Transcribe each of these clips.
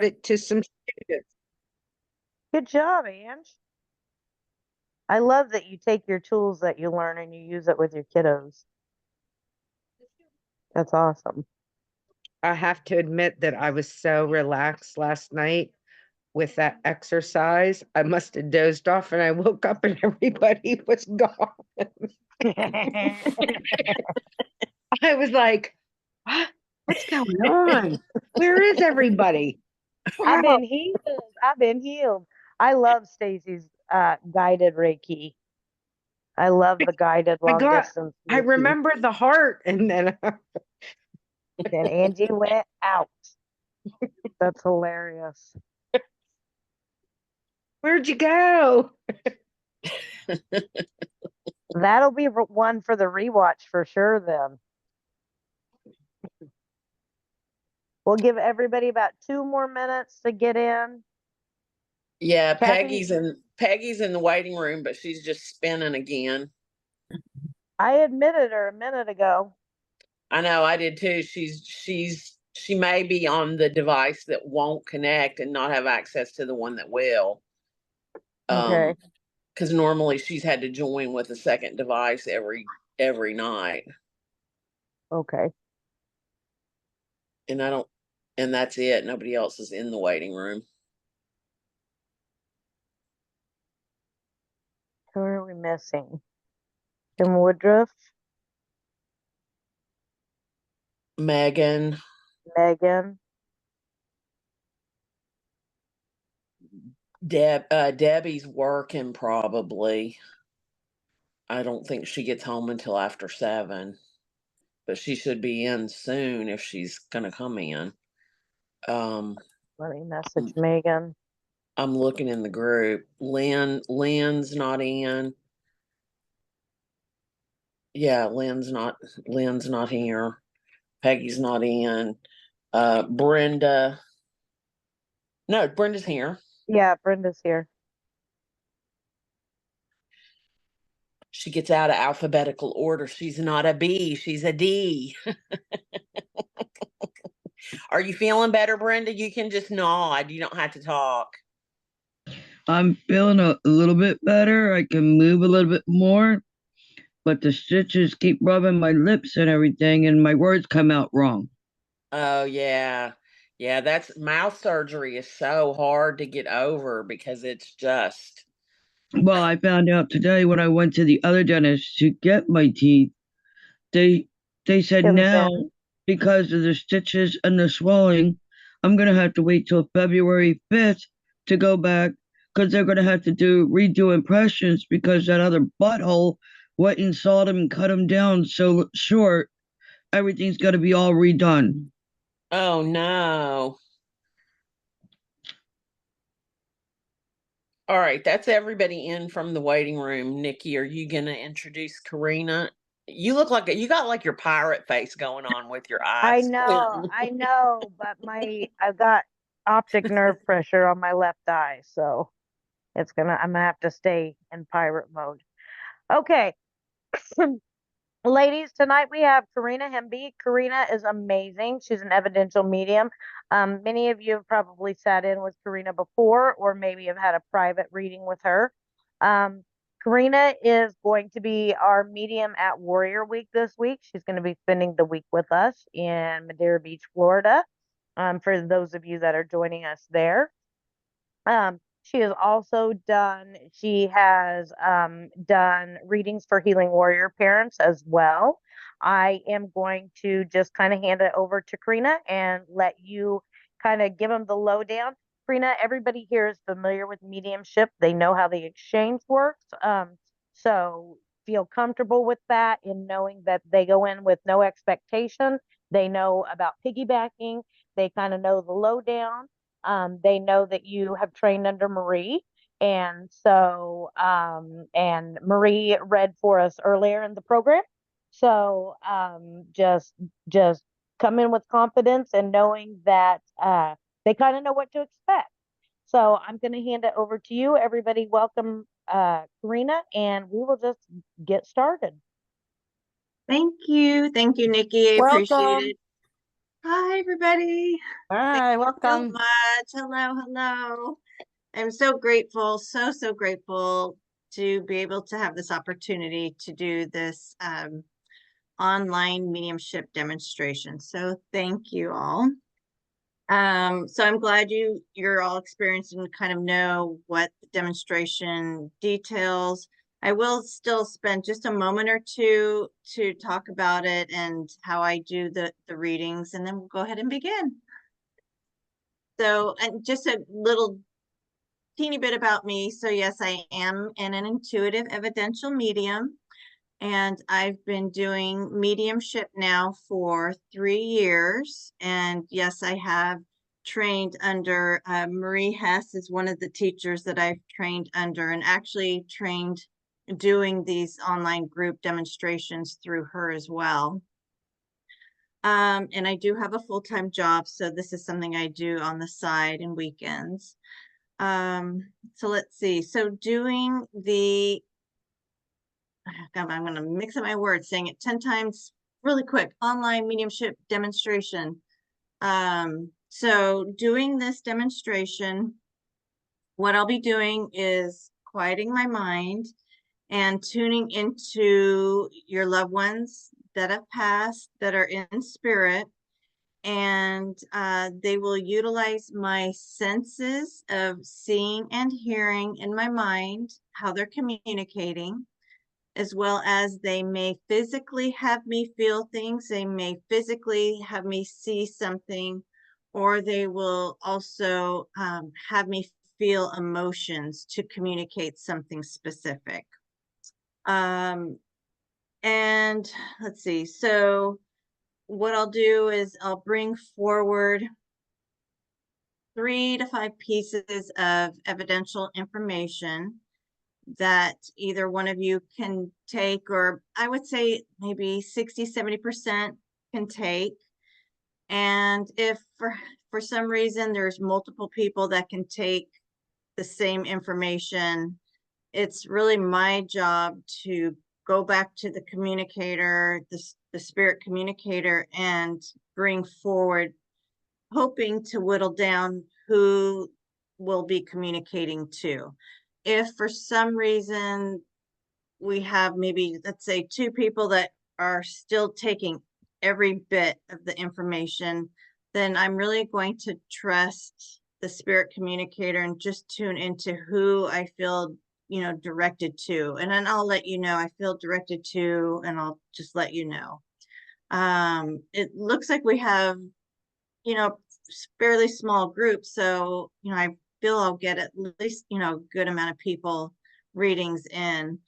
it to some students. Good job, Ange. I love that you take your tools that you learn and you use it with your kiddos. That's awesome. I have to admit that I was so relaxed last night with that exercise. I must have dozed off and I woke up and everybody was gone. I was like, what's going on? Where is everybody? I've Wow. been healed. I've been healed. I love Stacy's guided Reiki. I love the guided I long got, distance I Reiki. remember the heart and then And Angie went out. That's hilarious. where'd you go? That'll be one for the rewatch for sure then. We'll give everybody about 2 more minutes to get in. Yeah, Kathy, Peggy's in the waiting room, but she's just spinning again. I admitted her a minute ago. I know, I did too. She may be on the device that won't connect and not have access to the one that will. Okay. Because normally she's had to join with a second device every night. Okay. And that's it. Nobody else is in the waiting room. Who are we missing? Kim Woodruff, Megan, Megan. Debbie's working probably. I don't think she gets home until after 7, but she should be in soon if she's gonna come in. Let me message Megan. I'm looking in the group. Lynn's not in. Yeah, Lynn's not here. Peggy's not in. Brenda. No, Brenda's here. Yeah, Brenda's here. She gets out of alphabetical order. She's not a B, she's a D. Are you feeling better, Brenda? You can just nod. You don't have to talk. I'm feeling a little bit better. I can move a little bit more, but the stitches keep rubbing my lips and everything, and my words come out wrong. Oh, yeah. Yeah, that's mouth surgery is so hard to get over because it's just. Well, I found out today when I went to the other dentist to get my teeth, they said It was now in. because of the stitches and the swelling, I'm gonna have to wait till February 5th to go back because they're gonna have to redo impressions because that other butthole went and sawed them and cut them down so short. Everything's got to be all redone. Oh, no. All right, that's everybody in from the waiting room. Nikki, are you going to introduce Karina? You look like you got like your pirate face going on with your eyes. I know, but I've got optic nerve pressure on my left eye, so I'm gonna have to stay in pirate mode. Okay. Ladies, tonight we have Karina Hemby. Karina is amazing. She's an evidential medium. Many of you have probably sat in with Karina before, or maybe have had a private reading with her. Karina is going to be our medium at Warrior Week this week. She's going to be spending the week with us in Madeira Beach, Florida. For those of you that are joining us there. She has also she has done readings for Healing Warrior parents as well. I am going to just kind of hand it over to Karina and let you kind of give them the lowdown. Karina, everybody here is familiar with mediumship. They know how the exchange works. So feel comfortable with that in knowing that they go in with no expectation. They know about piggybacking. They kind of know the lowdown. They know that you have trained under Marie. And so, and Marie read for us earlier in the program. So, just come in with confidence and knowing that, they kind of know what to expect. So I'm going to hand it over to you. Everybody welcome, Karina, and we will just get started. Thank you. Thank you, Nikki. I appreciate Welcome. it. Hi, everybody. Hi, So welcome. much. Hello, hello. I'm so grateful, so grateful to be able to have this opportunity to do this online mediumship demonstration. So thank you all. So I'm glad you're all experienced and kind of know what the demonstration details. I will still spend just a moment or two to talk about it and how I do the readings, and then we'll go ahead and begin. So, and just a little teeny bit about me. So yes, I am an intuitive evidential medium, and I've been doing mediumship now for 3 years. And yes, I have trained under Marie Hess is one of the teachers that I've trained under, and actually trained doing these online group demonstrations through her as well. And I do have a full-time job, so this is something I do on the side and weekends. So let's see. So doing the, I'm going to mix up my words, saying it 10 times really quick, online mediumship demonstration. So doing this demonstration, what I'll be doing is quieting my mind and tuning into your loved ones that have passed, that are in spirit, and they will utilize my senses of seeing and hearing in my mind how they're communicating, as well as they may physically have me feel things, they may physically have me see something, or they will also have me feel emotions to communicate something specific. And let's see, so what I'll do is I'll bring forward 3 to 5 pieces of evidential information that either one of you can take, or I would say maybe 60–70% can take. And if for some reason there's multiple people that can take the same information, it's really my job to go back to the communicator, the spirit communicator, and bring forward, hoping to whittle down who will be communicating to. If for some reason we have maybe, let's say, 2 people that are still taking every bit of the information, then I'm really going to trust the spirit communicator and just tune into who I feel, directed to. And then I'll let you know I feel directed to, and I'll just let you know. It looks like we have, fairly small group, so I feel I'll get at least good amount of people readings in.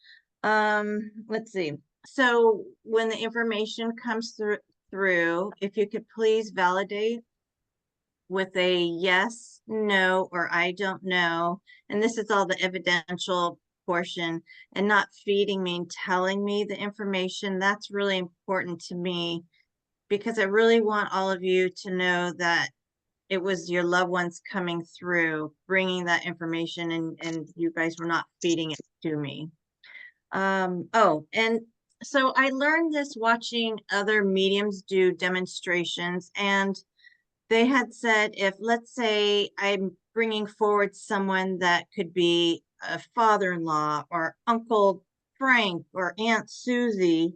Let's see, so when the information comes through, if you could please validate with a yes, no, or I don't know, and this is all the evidential portion, and not feeding me and telling me the information. That's really important to me, because I really want all of you to know that it was your loved ones coming through, bringing that information, and you guys were not feeding it to me. Oh, and so I learned this watching other mediums do demonstrations, and they had said, if, let's say, I'm bringing forward someone that could be a father-in-law or Uncle Frank or Aunt Susie,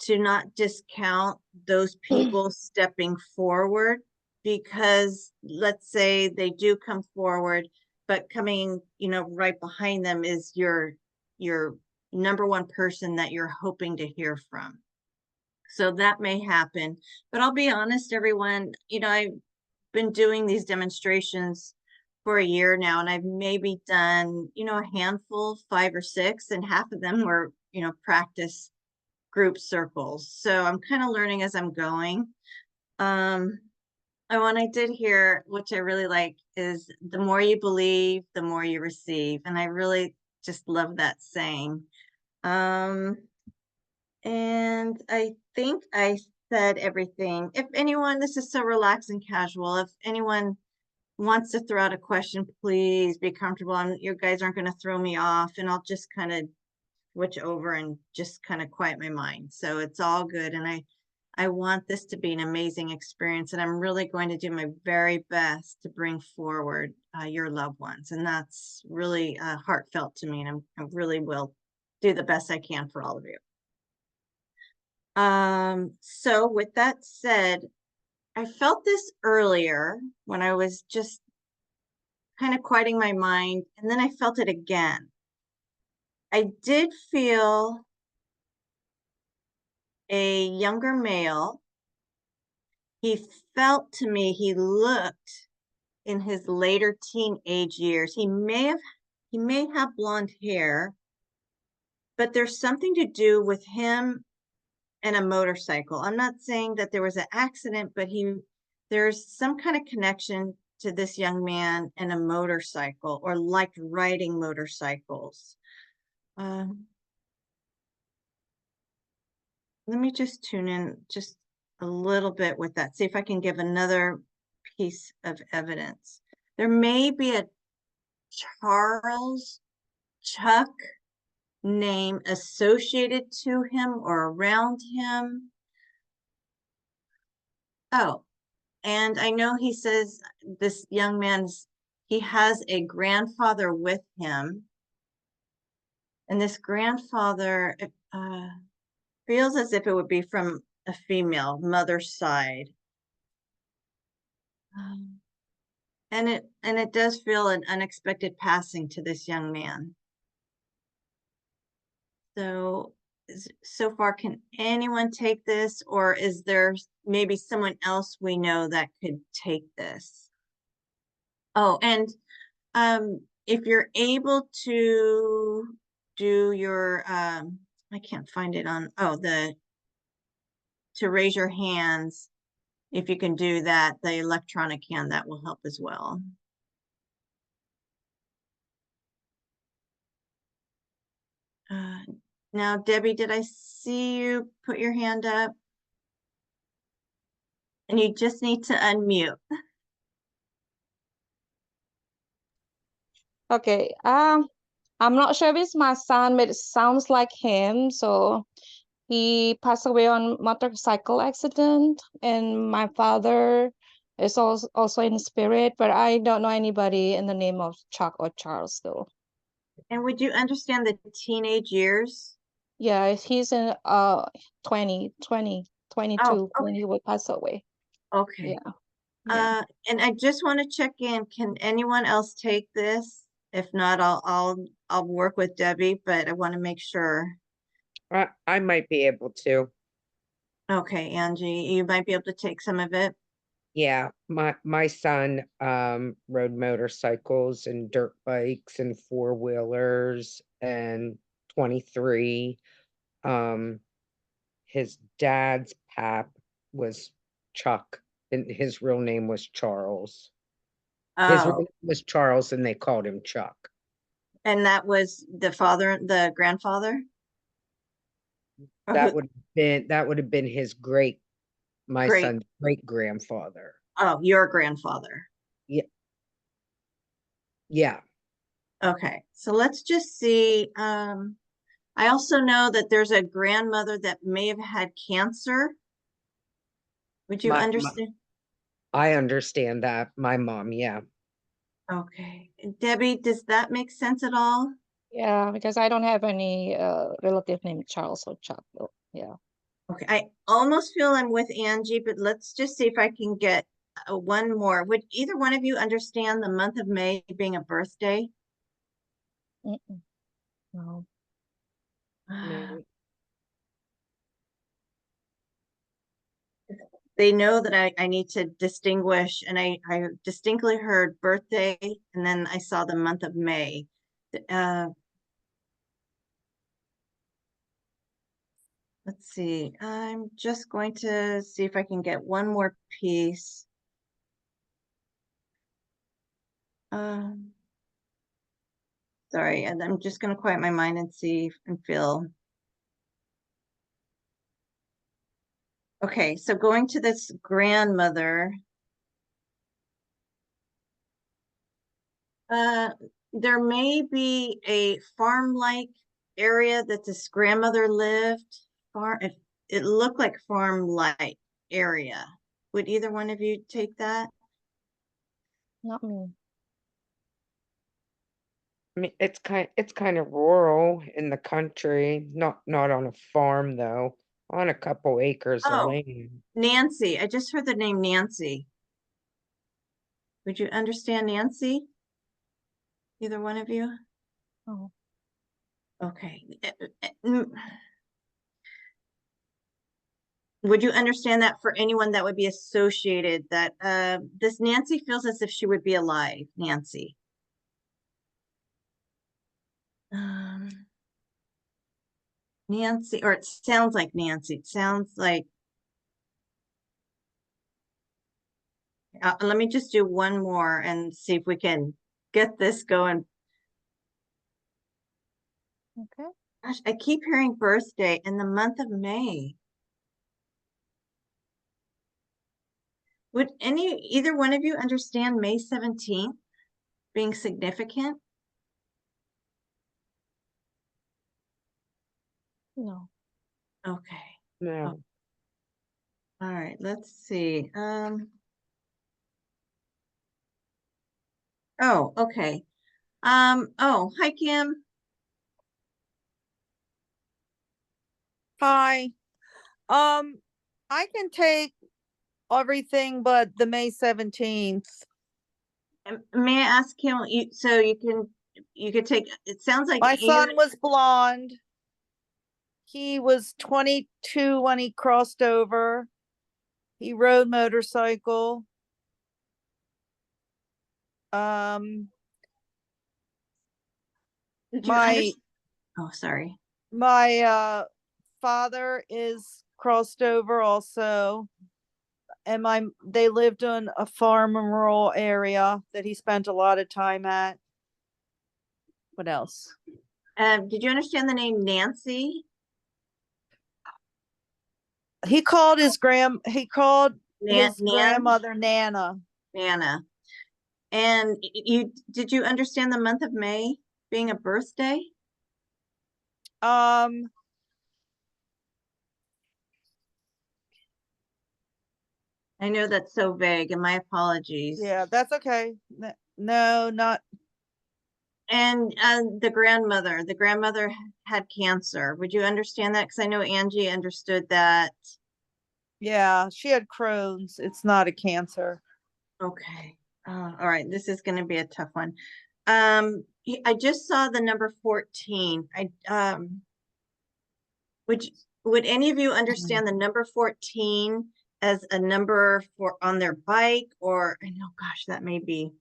to not discount those people stepping forward, because let's say they do come forward, but coming, right behind them is your number one person that you're hoping to hear from. So that may happen. But I'll be honest, everyone, I've been doing these demonstrations for a year now, and I've maybe done, a handful, 5 or 6, and half of them were, practice group circles. So I'm kind of learning as I'm going. And what I did here, which I really like, is the more you believe, the more you receive. And I really just love that saying. And I think I said everything. If anyone, this is so relaxed and casual. If anyone wants to throw out a question, please be comfortable. You guys aren't going to throw me off, and I'll just kind of switch over and just kind of quiet my mind. So it's all good. And I want this to be an amazing experience, and I'm really going to do my very best to bring forward your loved ones. And that's really heartfelt to me, and I really will do the best I can for all of you. So with that said, I felt this earlier when I was just kind of quieting my mind, and then I felt it again. I did feel a younger male. He felt to me, he looked in his later teenage years. He may have blonde hair, but there's something to do with him and a motorcycle. I'm not saying that there was an accident, but there's some kind of connection to this young man and a motorcycle, or like riding motorcycles. Let me just tune in just a little bit with that, see if I can give another piece of evidence. There may be a Charles Chuck name associated to him or around him. Oh, and I know he says this young he has a grandfather with him. And this grandfather feels as if it would be from a female mother's side. And it does feel an unexpected passing to this young man. So far, can anyone take this, or is there maybe someone else we know that could take this? Oh, and if you're able to do your I can't find it on to raise your hands, if you can do that, the electronic hand, that will help as well. Now, Debbie, did I see you put your hand up? And you just need to unmute. Okay. I'm not sure if it's my son, but it sounds like him. So he passed away on motorcycle accident, and my father is also in spirit, but I don't know anybody in the name of Chuck or Charles though. And would you understand the teenage years? Yeah, he's in 22 when he would pass away. Okay. Yeah. Yeah. And I just want to check in. Can anyone else take this? If not, I'll work with Debbie, but I want to make sure. I might be able to. Okay, Angie, you might be able to take some of it. Yeah, my son rode motorcycles and dirt bikes and four-wheelers and 23. His dad's pap was Chuck, and his real name was Charles. His real Oh, name was Charles, and they called him Chuck. and that was the grandfather? Or That would have been his my great. son's great grandfather. Oh, your grandfather. Yeah. Yeah. Okay, so let's just see. I also know that there's a grandmother that may have had cancer. Would you understand? I understand that. My mom, yeah. Okay. Debbie, does that make sense at all? Yeah, because I don't have any relative named Charles or Chuck though. Yeah. Okay, I almost feel I'm with Angie, but let's just see if I can get one more. Would either one of you understand the month of May being a birthday? No. No. They know that I need to distinguish, and I distinctly heard birthday, and then I saw the month of May. Let's see. I'm just going to see if I can get one more piece. Sorry, and I'm just going to quiet my mind and see and feel. Okay, so going to this grandmother. There may be a farm-like area that this grandmother lived. it looked like farm light area. Would either one of you take that? Not me. I mean, it's kind of rural in the country, not on a farm though, on a couple acres of Oh, land. Nancy. I just heard the name Nancy. Would you understand Nancy? Either one of you? Oh, Okay. Would you understand that for anyone that would be associated that this Nancy feels as if she would be alive, Nancy? Nancy, or it sounds like Nancy. It sounds like. Let me just do one more and see if we can get this going. okay. Gosh, I keep hearing birthday in the month of May. Would either one of you understand May 17th being significant? No. Okay. No. All right, let's see. Oh, okay. Oh, hi, Kim. Hi. I can take everything but the May 17th. May I ask Kim, so you could take, it sounds like My either, son was blonde. He was 22 when he crossed over. He rode motorcycle. Um, did you my understand? Oh, sorry. my father is crossed over also. And they lived on a farm in rural area that he spent a lot of time at. What else? Did you understand the name Nancy? He called his Nan, grandmother Nana. Nana. And did you understand the month of May being a birthday? Um, I know that's so vague, and my apologies. yeah, that's okay. No, not. And the grandmother had cancer. Would you understand that? Because I know Angie understood that. Yeah, she had Crohn's. It's not a cancer. Okay. All right. This is going to be a tough one. I just saw the number 14. Would any of you understand the number 14 as a number for on their bike, or I know, gosh, that may be.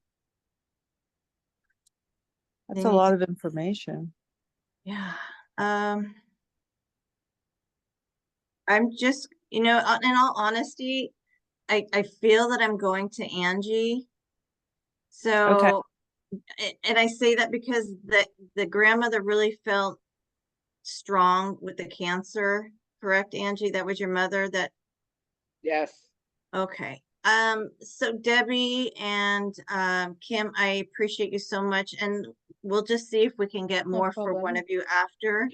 That's They a need lot to, of information. yeah. I'm just, in all honesty, I feel that I'm going to Angie. Okay. So, and I say that because the grandmother really felt strong with the cancer, correct, Angie? That was your mother that, Yes. okay. So Debbie and Kim, I appreciate you so much, and we'll just see if we can get No more for one problem. of you after.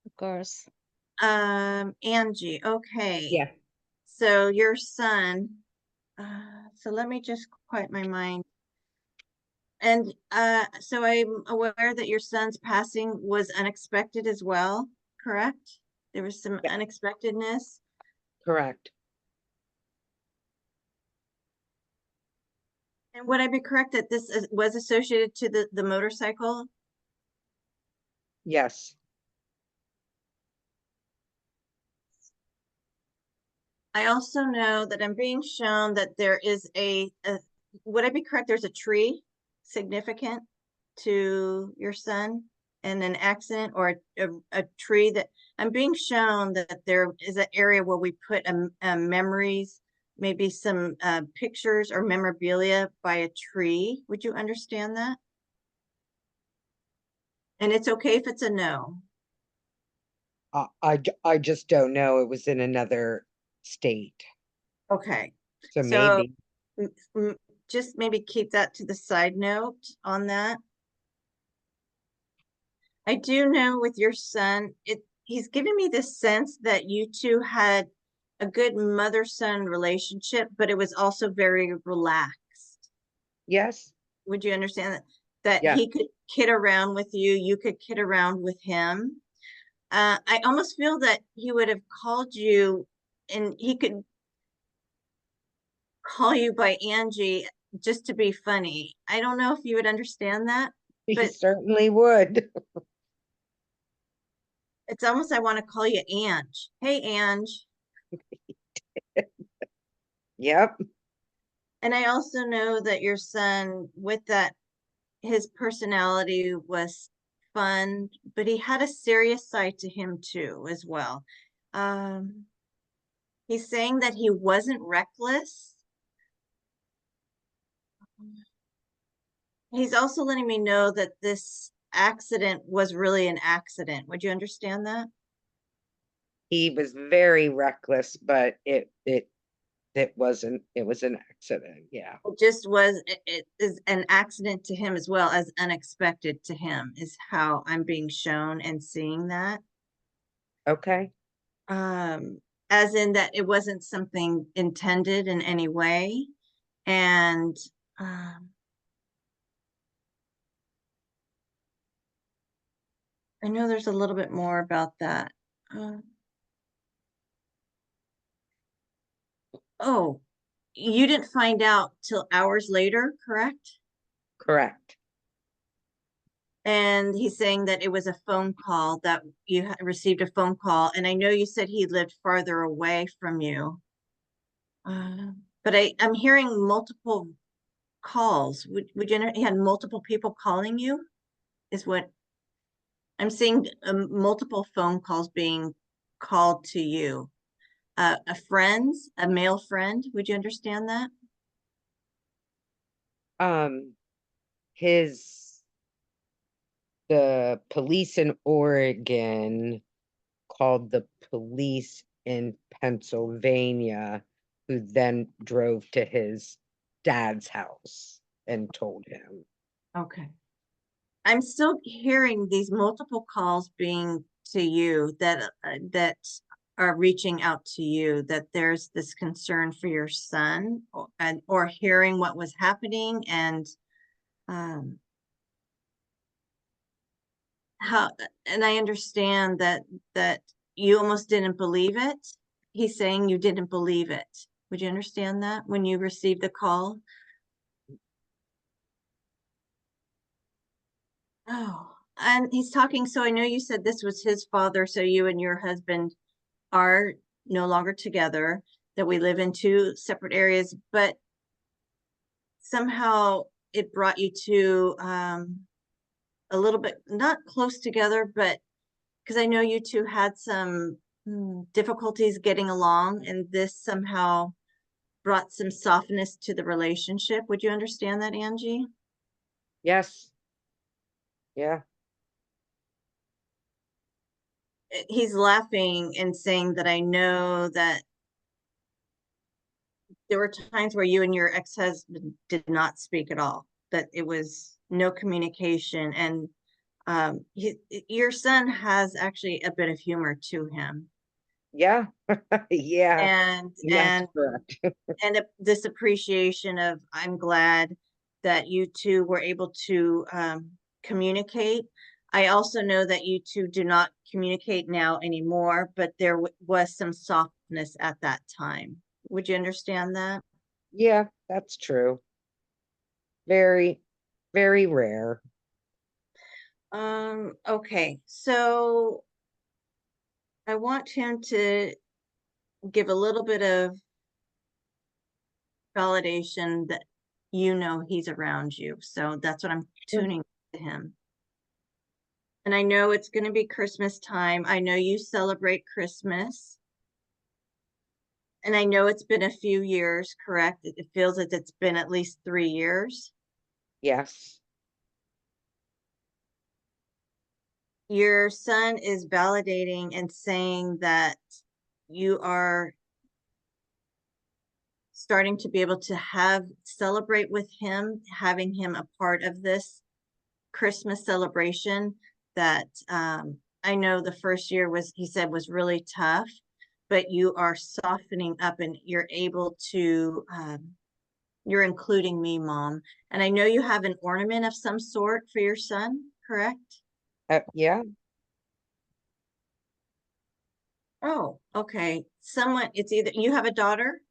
Of course. Angie, okay. Yeah. So your son, so let me just quiet my mind. And so I'm aware that your son's passing was unexpected as well, correct? There was some Yeah. unexpectedness. Correct. And would I be correct that this was associated to the motorcycle? Yes. I also know that I'm being shown that there is would I be correct? There's a tree significant to your son and an accident, or a tree that I'm being shown that there is an area where we put memories, maybe some pictures or memorabilia by a tree. Would you understand that? And it's okay if it's a no. I just don't know. It was in another state. Okay. So So maybe. just maybe keep that to the side note on that. I do know with your son, he's giving me this sense that you two had a good mother-son relationship, but it was also very relaxed. Yes, Would you understand that? That yeah, he could kid around with you, you could kid around with him. I almost feel that he would have called you and he could call you by Angie just to be funny. I don't know if you would understand that, he but certainly would. it's almost I want to call you Ange. Hey, Ange. Yep, And I also know that your son, with that, his personality was fun, but he had a serious side to him too, as well. Um, he's saying that he wasn't reckless. He's also letting me know that this accident was really an accident. Would you understand that? he was very reckless, but it wasn't, it was an accident, yeah. It just was, it is an accident to him as well as unexpected to him, is how I'm being shown and seeing that. Okay, As in that it wasn't something intended in any way. And I know there's a little bit more about that. Oh, you didn't find out till hours later, correct? correct. And he's saying that it was a phone call, that you received a phone call. And I know you said he lived farther away from you. But I'm hearing multiple calls. Would you know he had multiple people calling you? Is what I'm seeing, multiple phone calls being called to you. A friend's, a male friend. Would you understand that? Um, his, the police in Oregon called the police in Pennsylvania, who then drove to his dad's house and told him. Okay. I'm still hearing these multiple calls being to you that are reaching out to you, that there's this concern for your son, or hearing what was happening, and how, and I understand that you almost didn't believe it. He's saying you didn't believe it. Would you understand that when you received the call? Oh, and he's talking, so I know you said this was his father, so you and your husband are no longer together, that we live in two separate areas, but somehow it brought you to a little bit, not close together, but because I know you two had some difficulties getting along, and this somehow brought some softness to the relationship. Would you understand that, Angie? Yes. Yeah. He's laughing and saying that I know that there were times where you and your ex-husband did not speak at all, that it was no communication, and your son has actually a bit of humor to him, Yeah. Yeah. and That's correct. this appreciation of, I'm glad that you two were able to communicate. I also know that you two do not communicate now anymore, but there was some softness at that time. Would you understand that? Yeah, that's true. Very, very rare. Okay, so I want him to give a little bit of validation that you know he's around you. So that's what I'm tuning to him. And I know it's going to be Christmas time. I know you celebrate Christmas. And I know it's been a few years, correct? It feels that it's been at least 3 years. Yes. Your son is validating and saying that you are starting to be able to celebrate with him, having him a part of this Christmas celebration, that I know the first year was, he said, was really tough, but you are softening up and you're able to, you're including me, Mom. And I know you have an ornament of some sort for your son, correct? Yeah, Oh, okay. Someone, it's either, you have a daughter?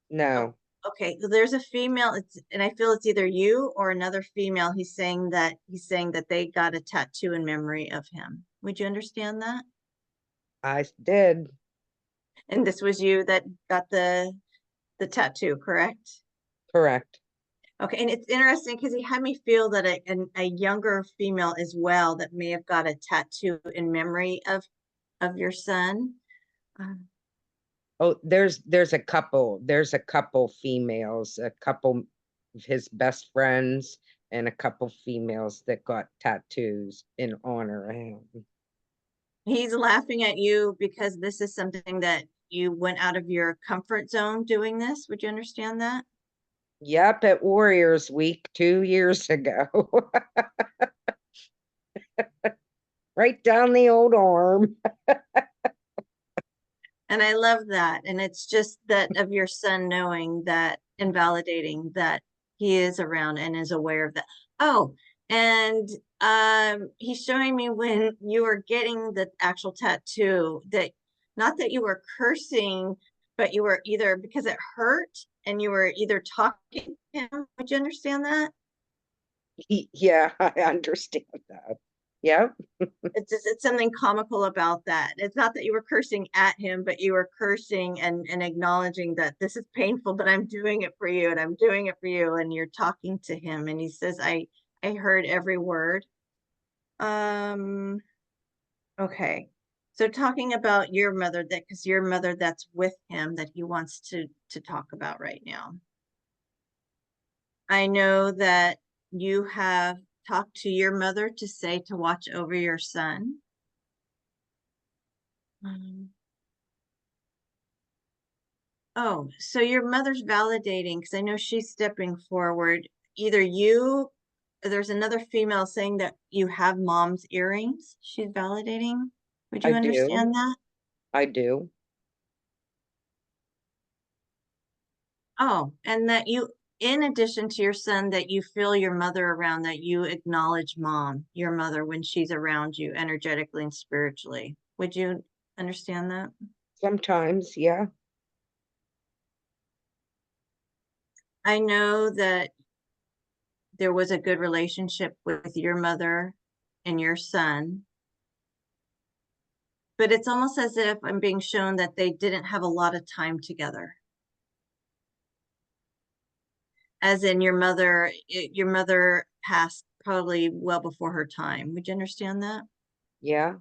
no, Okay, so there's a female, it's, and I feel it's either you or another female. He's saying that they got a tattoo in memory of him. Would you understand that? I did. And this was you that got the tattoo, correct? Correct. Okay, and it's interesting because he had me feel that a younger female as well that may have got a tattoo in memory of your son. Um, Oh, there's a couple. There's a couple females, a couple of his best friends, and a couple females that got tattoos in honor of him. He's laughing at you because this is something that you went out of your comfort zone doing this. Would you understand that? Yep, at Warriors Week 2 years ago. Right down the old arm. And I love that. And it's just that of your son knowing that and validating that he is around and is aware of that. Oh, and he's showing me when you were getting the actual tattoo that not that you were cursing, but you were either because it hurt and you were either talking to him. Would you understand that? Yeah, I understand that. Yep. It's something comical about that. It's not that you were cursing at him, but you were cursing and acknowledging that this is painful, but I'm doing it for you and I'm doing it for you. And you're talking to him and he says, I heard every word. Okay. So talking about your mother, that because your mother that's with him that he wants to talk about right now. I know that you have talked to your mother to say to watch over your son. Oh, so your mother's validating, because I know she's stepping forward. Either you, there's another female saying that you have mom's earrings. She's validating. Would I you do. understand that? I do. Oh, and that you, in addition to your son, that you feel your mother around, that you acknowledge mom, your mother, when she's around you energetically and spiritually. Would you understand that? Sometimes, yeah. I know that there was a good relationship with your mother and your son, but it's almost as if I'm being shown that they didn't have a lot of time together. As in your mother passed probably well before her time. Would you understand that? Yeah.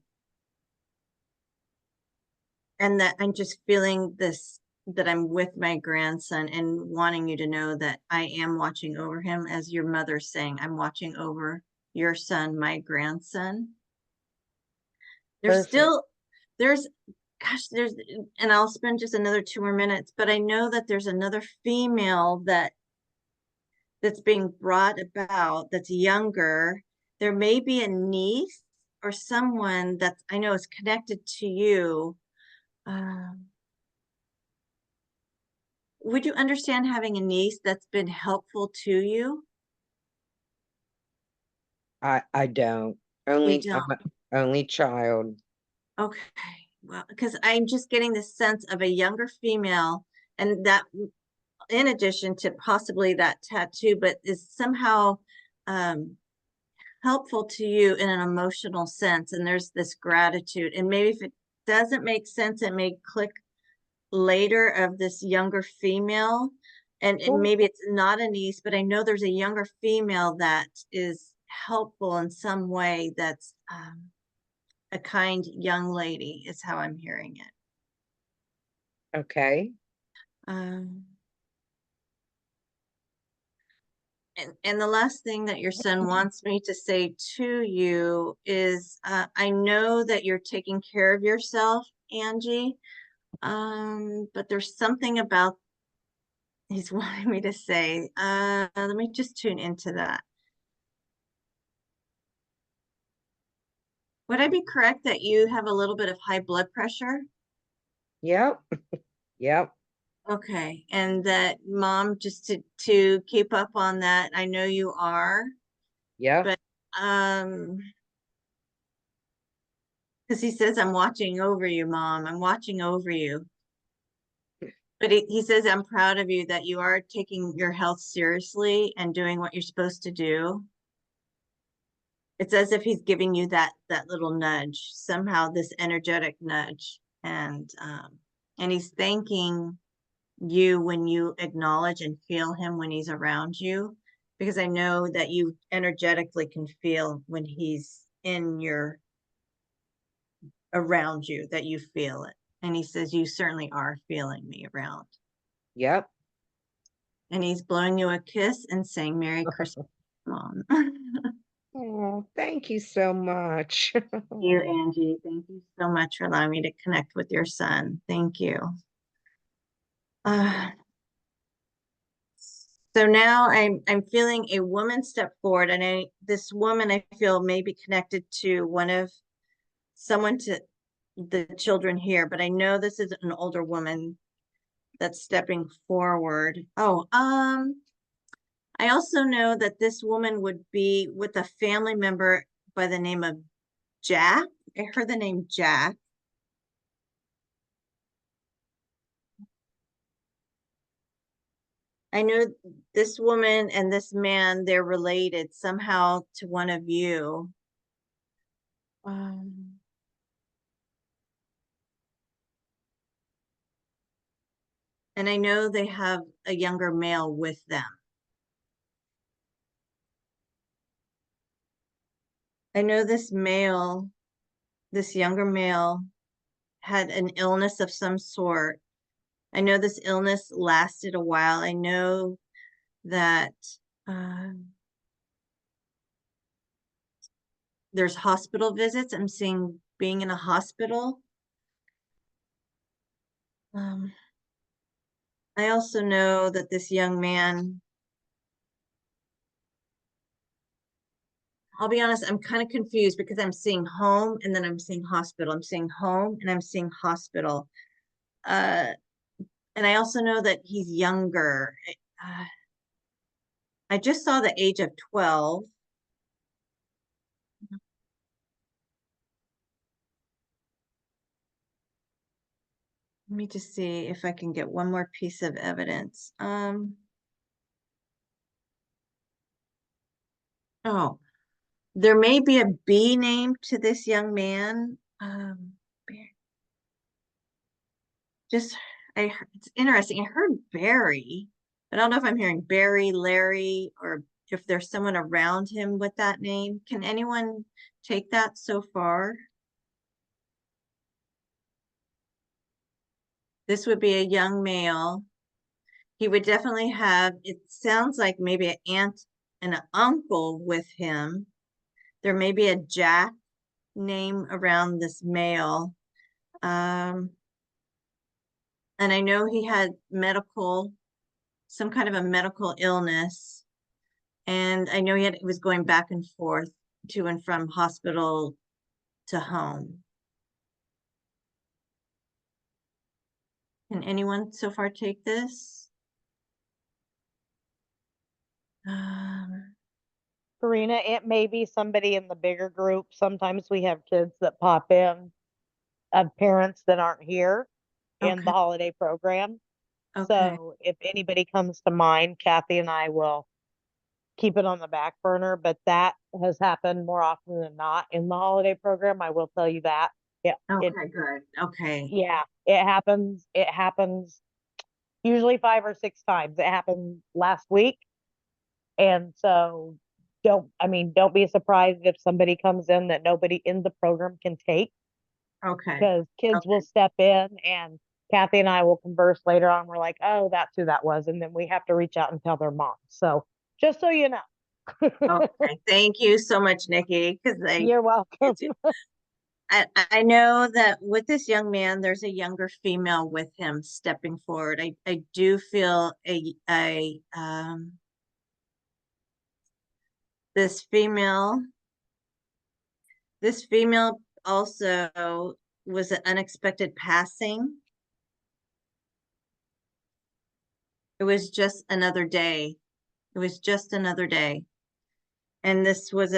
And that I'm just feeling this, that I'm with my grandson and wanting you to know that I am watching over him, as your mother's saying, I'm watching over your son, my grandson. There's Perfect. still, there's, gosh, there's, and I'll spend just another 2 more minutes, but I know that there's another female that's being brought about that's younger. There may be a niece or someone that I know is connected to you. Would you understand having a niece that's been helpful to you? I don't. You Only don't. only child. Okay. Well, because I'm just getting this sense of a younger female, and that in addition to possibly that tattoo, but is somehow helpful to you in an emotional sense. And there's this gratitude. And maybe if it doesn't make sense, it may click later of this younger female. And maybe it's not a niece, but I know there's a younger female that is helpful in some way, that's a kind young lady, is how I'm hearing it. Okay. And the last thing that your son wants me to say to you is, I know that you're taking care of yourself, Angie, but there's something about he's wanting me to say. Let me just tune into that. Would I be correct that you have a little bit of high blood pressure? Yep. Yep. Okay, and that mom, just to keep up on that, I know you are, Yep. but because he says, I'm watching over you, mom. I'm watching over you. But he says, I'm proud of you that you are taking your health seriously and doing what you're supposed to do. It's as if he's giving you that little nudge, somehow this energetic nudge. And he's thanking you when you acknowledge and feel him when he's around you, because I know that you energetically can feel when he's around you, that you feel it. And he says, you certainly are feeling me around. Yep. And he's blowing you a kiss and saying, Merry Christmas, Mom. Oh, thank you so much. You, Angie, thank you so much for allowing me to connect with your son. Thank you. So now I'm feeling a woman step forward, and this woman I feel may be connected to someone to the children here, but I know this is an older woman that's stepping forward. Oh, I also know that this woman would be with a family member by the name of Jack. I heard the name Jack. I know this woman and this man, they're related somehow to one of you. And I know they have a younger male with them. I know this younger male had an illness of some sort. I know this illness lasted a while. I know that there's hospital visits. I'm seeing being in a hospital. I also know that this young man, I'll be honest, I'm kind of confused because I'm seeing home and then I'm seeing hospital. I'm seeing home and I'm seeing hospital. And I also know that he's younger. I just saw the age of 12. Let me just see if I can get one more piece of evidence. Oh, there may be a B name to this young man. It's interesting. I heard Barry. I don't know if I'm hearing Barry, Larry, or if there's someone around him with that name. Can anyone take that so far? This would be a young male. He would definitely have, it sounds like maybe an aunt and an uncle with him. There may be a Jack name around this male. And I know he had some kind of a medical illness. And I know he was going back and forth to and from hospital to home. Can anyone so far take this? Karina, it may be somebody in the bigger group. Sometimes we have kids that pop in of parents that aren't here in the Okay. holiday program. Okay. So if anybody comes to mind, Kathy and I will keep it on the back burner, but that has happened more often than not in the holiday program. I will tell you that. Yeah. Okay, good. Okay. Yeah, it happens. It happens usually 5 or 6 times. It happened last week. And so don't be surprised if somebody comes in that nobody in the program can take, Okay. because kids will step in and Kathy and I will converse later on. We're like, oh, that's who that was. And then we have to reach out and tell their mom. So just so you know. Okay. Thank you so much, Nikki. Because You're welcome. I know that with this young man, there's a younger female with him stepping forward. I do feel this female This female also was an unexpected passing. It was just another day. It was just another day. And this was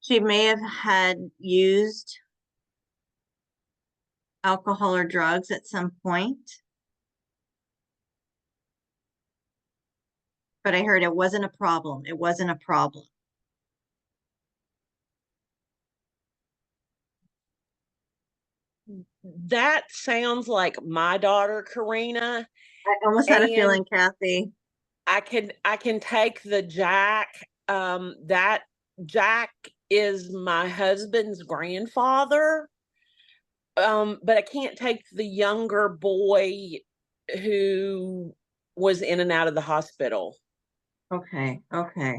she may have had used alcohol or drugs at some point. But I heard it wasn't a problem. It wasn't a problem. That sounds like my daughter, Karina. I almost had a And feeling, Kathy. I can take the Jack. That Jack is my husband's grandfather. But I can't take the younger boy who was in and out of the hospital. Okay, okay.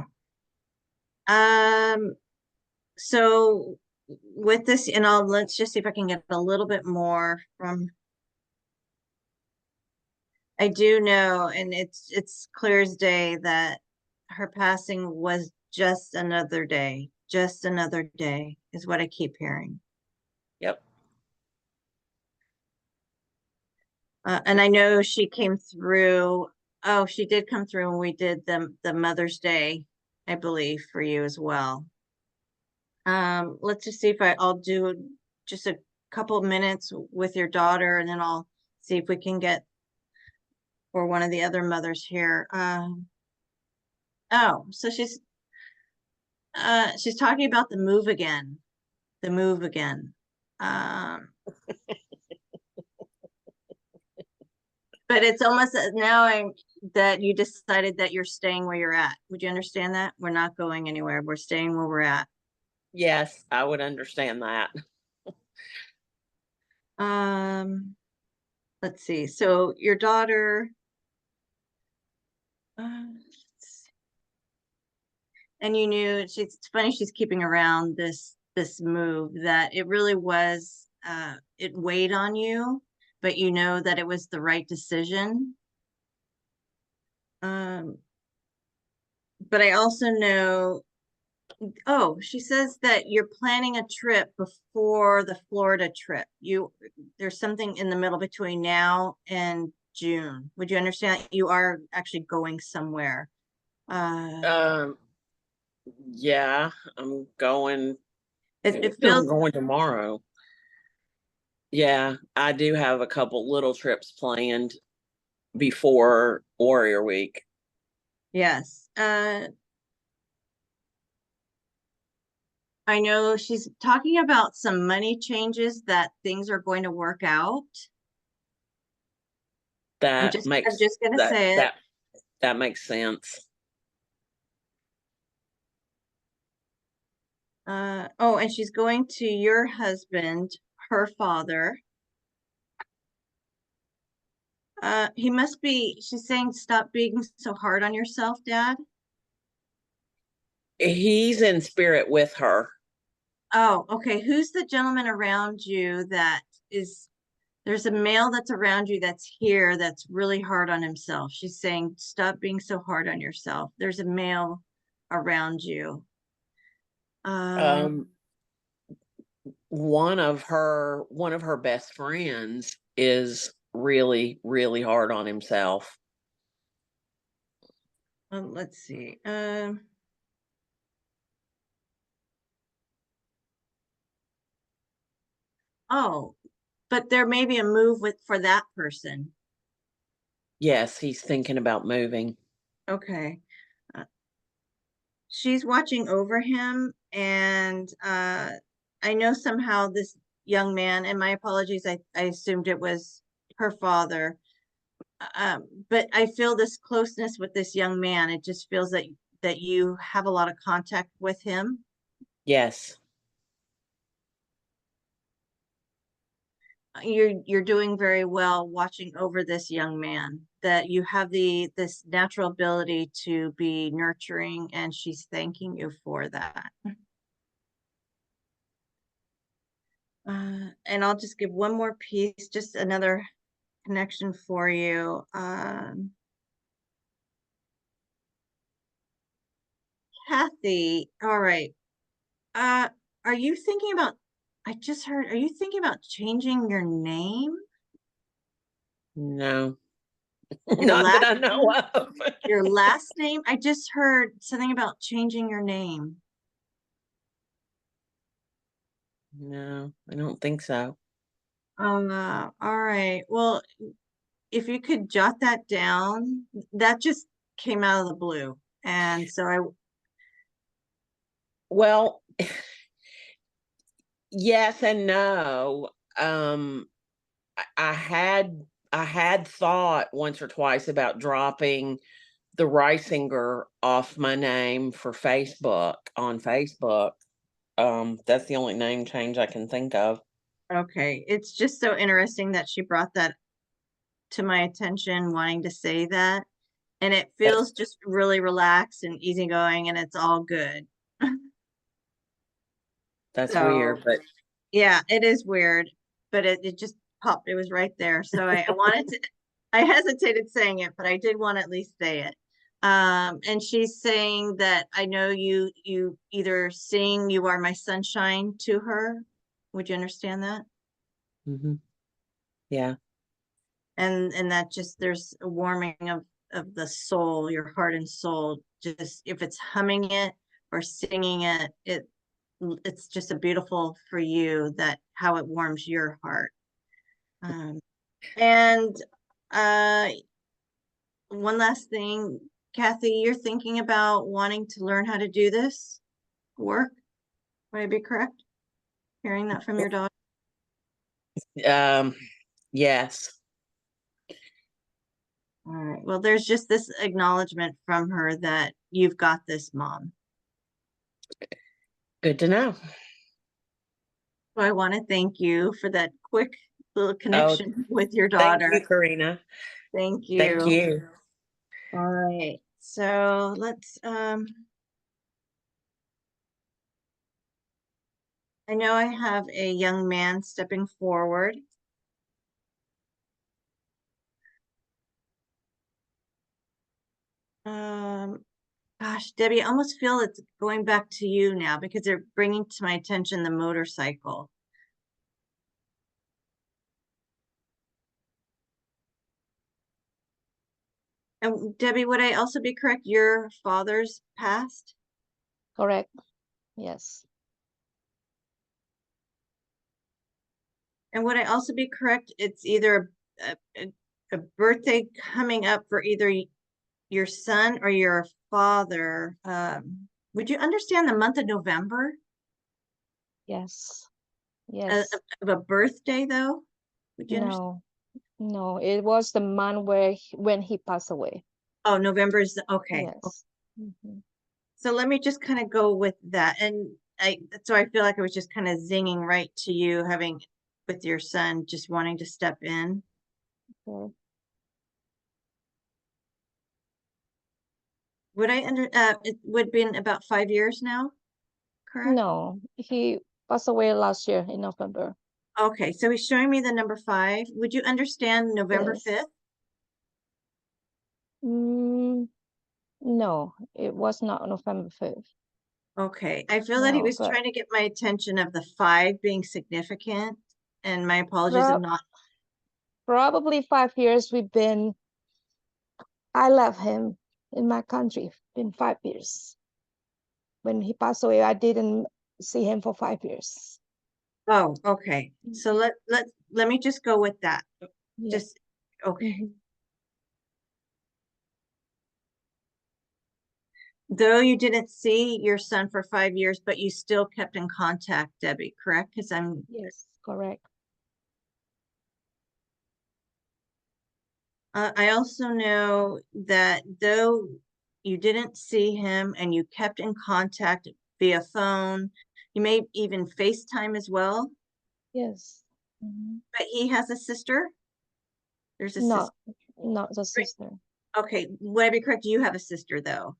So with this, and let's just see if I can get a little bit more from. I do know, and it's clear as day that her passing was just another day. Just another day is what I keep hearing. Yep. And I know she came through. Oh, she did come through, and we did the Mother's Day, I believe, for you as well. Let's just see if I'll do just a couple of minutes with your daughter, and then I'll see if we can get for one of the other mothers here. Oh, so she's talking about the move again. The move again. But it's almost now that you decided that you're staying where you're at. Would you understand that? We're not going anywhere. We're staying where we're at. Yes, I would understand that. Let's see. So your daughter, and you knew it's funny she's keeping around this move, that it really was it weighed on you, but you know that it was the right decision. But I also know, oh, she says that you're planning a trip before the Florida trip. There's something in the middle between now and June. Would you understand you are actually going somewhere? Yeah, I'm going. It I'm feels, going tomorrow. Yeah, I do have a couple little trips planned before Warrior Week. yes. I know she's talking about some money changes, that things are going to work out. I'm That just makes gonna that say it. that makes sense. Oh, and she's going to your husband, her father. He must be, she's saying, stop being so hard on yourself, Dad. He's in spirit with her. Oh, okay. Who's the gentleman around you that is, there's a male that's around you that's here that's really hard on himself. She's saying, stop being so hard on yourself. There's a male around you. Um, one of her best friends is really, really hard on himself. Let's see. Oh, but there may be a move for that person. Yes, he's thinking about moving. Okay. She's watching over him, and I know somehow this young man, and my apologies, I assumed it was her father. But I feel this closeness with this young man. It just feels that you have a lot of contact with him. Yes. You're doing very well watching over this young man, that you have this natural ability to be nurturing, and she's thanking you for that. And I'll just give one more piece, just another connection for you. Kathy, all right. Are you thinking about, I just heard, are you thinking about changing your name? No, Your not that last I know name? of. Your last name? I just heard something about changing your name. No, I don't think so. All right. Well, if you could jot that down, that just came out of the blue. And so Well, yes and no. I had thought once or twice about dropping the Reisinger off my name for Facebook on Facebook. That's the only name change I can think of. okay. It's just so interesting that she brought that to my attention, wanting to say that. And it feels just really relaxed and easygoing, and it's all good. That's So, weird, but yeah, it is weird, but it just popped. It was right there. So I wanted to, I hesitated saying it, but I did want to at least say it. And she's saying that I know you either sing "You Are My Sunshine" to her. Would you understand that? mhm. Yeah. And that just there's a warming of the soul, your heart and soul. Just if it's humming it or singing it, it's just a beautiful for you that how it warms your heart. And uh one last thing, Kathy, you're thinking about wanting to learn how to do this work. Would I be correct? Hearing that from your daughter? Yes. All right. Well, there's just this acknowledgement from her that you've got this, Mom. Good to know. So I want to thank you for that quick little Oh, connection with your thank daughter. you, Karina. Thank Thank you. you. All right. So let's I know I have a young man stepping forward. Gosh, Debbie, I almost feel it's going back to you now because they're bringing to my attention the motorcycle. And Debbie, would I also be correct? Your father's passed? Correct. Yes. And would I also be correct? It's either a birthday coming up for either your son or your father. Would you understand the month of November Yes. of, Yes. of a birthday though? Would you understand? No. No. It was the month when he passed away. Oh, November is okay. Yes. Mhm. So let me just kind of go with that. And so I feel like I was just kind of zinging right to you having with your son, just wanting to step in. Okay. Would I it would been about 5 years now, correct? No, he passed away last year in November. Okay, so he's showing me the number 5. Would you understand November Yes. 5th? No, it was not November 5th. Okay, I feel that he No, was but trying to get my attention of the 5 being significant, and my apologies of prob not. probably 5 years I left him in my country in 5 years. When he passed away, I didn't see him for 5 years. Oh, okay. So let me just go with that. Yeah. Just okay. Mhm. Though you didn't see your son for 5 years, but you still kept in contact, Debbie, correct? Because Yes, correct. I also know that though you didn't see him and you kept in contact via phone, you may even FaceTime as well, Yes. Mhm. but he has a sister. There's a sister. Not, not the Right. sister. Okay, would I be correct? You have a sister though.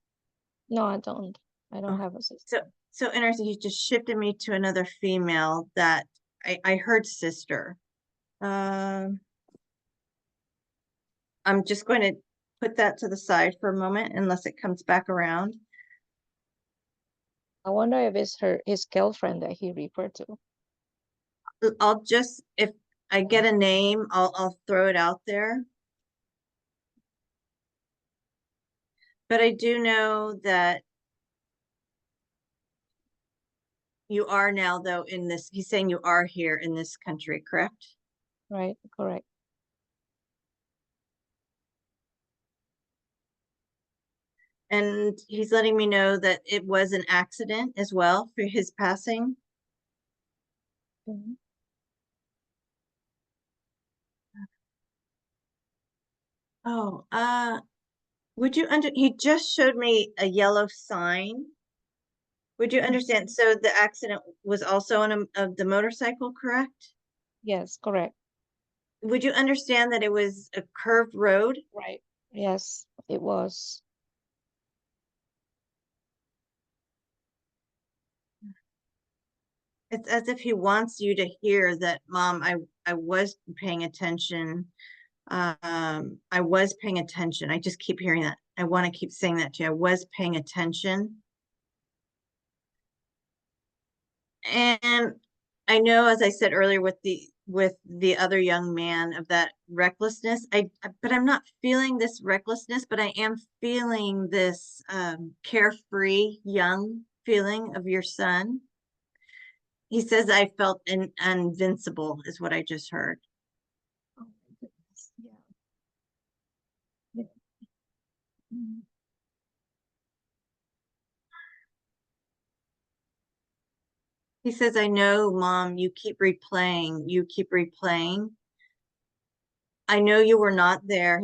No, I don't. I don't Okay. have a sister. So interesting. He just shifted me to another female that I heard sister. Um, I'm just going to put that to the side for a moment unless it comes back around. I wonder if it's his girlfriend that he referred to. I'll just, if I get a name, I'll throw it out there. But I do know that you are now, though, in this, he's saying you are here in this country, correct? Right, correct. And he's letting me know that it was an accident as well for his passing. Mhm. Oh, would you he just showed me a yellow sign. Would you understand? So the accident was also on the motorcycle, correct? Yes, correct. Would you understand that it was a curved road? Right. Yes, it was. It's as if he wants you to hear that, Mom, I was paying attention. I was paying attention. I just keep hearing that. I want to keep saying that to you. I was paying attention. And I know, as I said earlier, with the other young man, of that recklessness, but I'm not feeling this recklessness, but I am feeling this carefree young feeling of your son. He says I felt invincible, is what I just heard. Oh my goodness. Yeah. Yeah. Mhm. He says, I know, Mom, you keep replaying, you keep replaying. I know you were not there.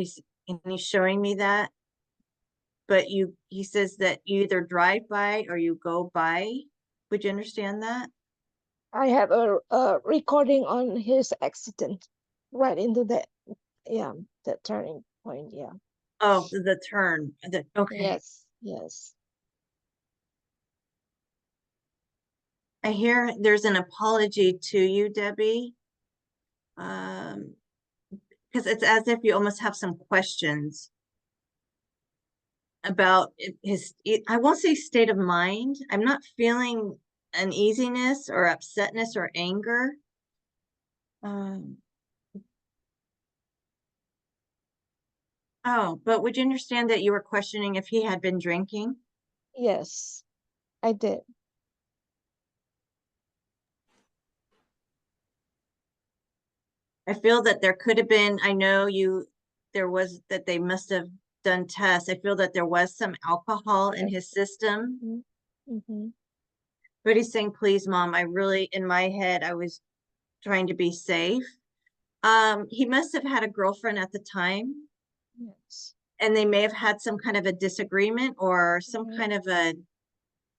And he's showing me that. But he says that you either drive by or you go by. Would you understand that? I have a recording on his accident right into that turning point. Yeah. Oh, the turn. Okay. Yes, yes. I hear there's an apology to you, Debbie. Because it's as if you almost have some questions about I won't say state of mind. I'm not feeling uneasiness or upsetness or anger. Oh, but would you understand that you were questioning if he had been drinking? Yes, I did. I feel that there could have been, I know that they must have done tests. I feel that there was some alcohol in his system, Mm-hmm. but he's saying, please, Mom, in my head, I was trying to be safe. He must have had a girlfriend at the time, Yes, and they may have had some kind of a disagreement or some Mhm. kind of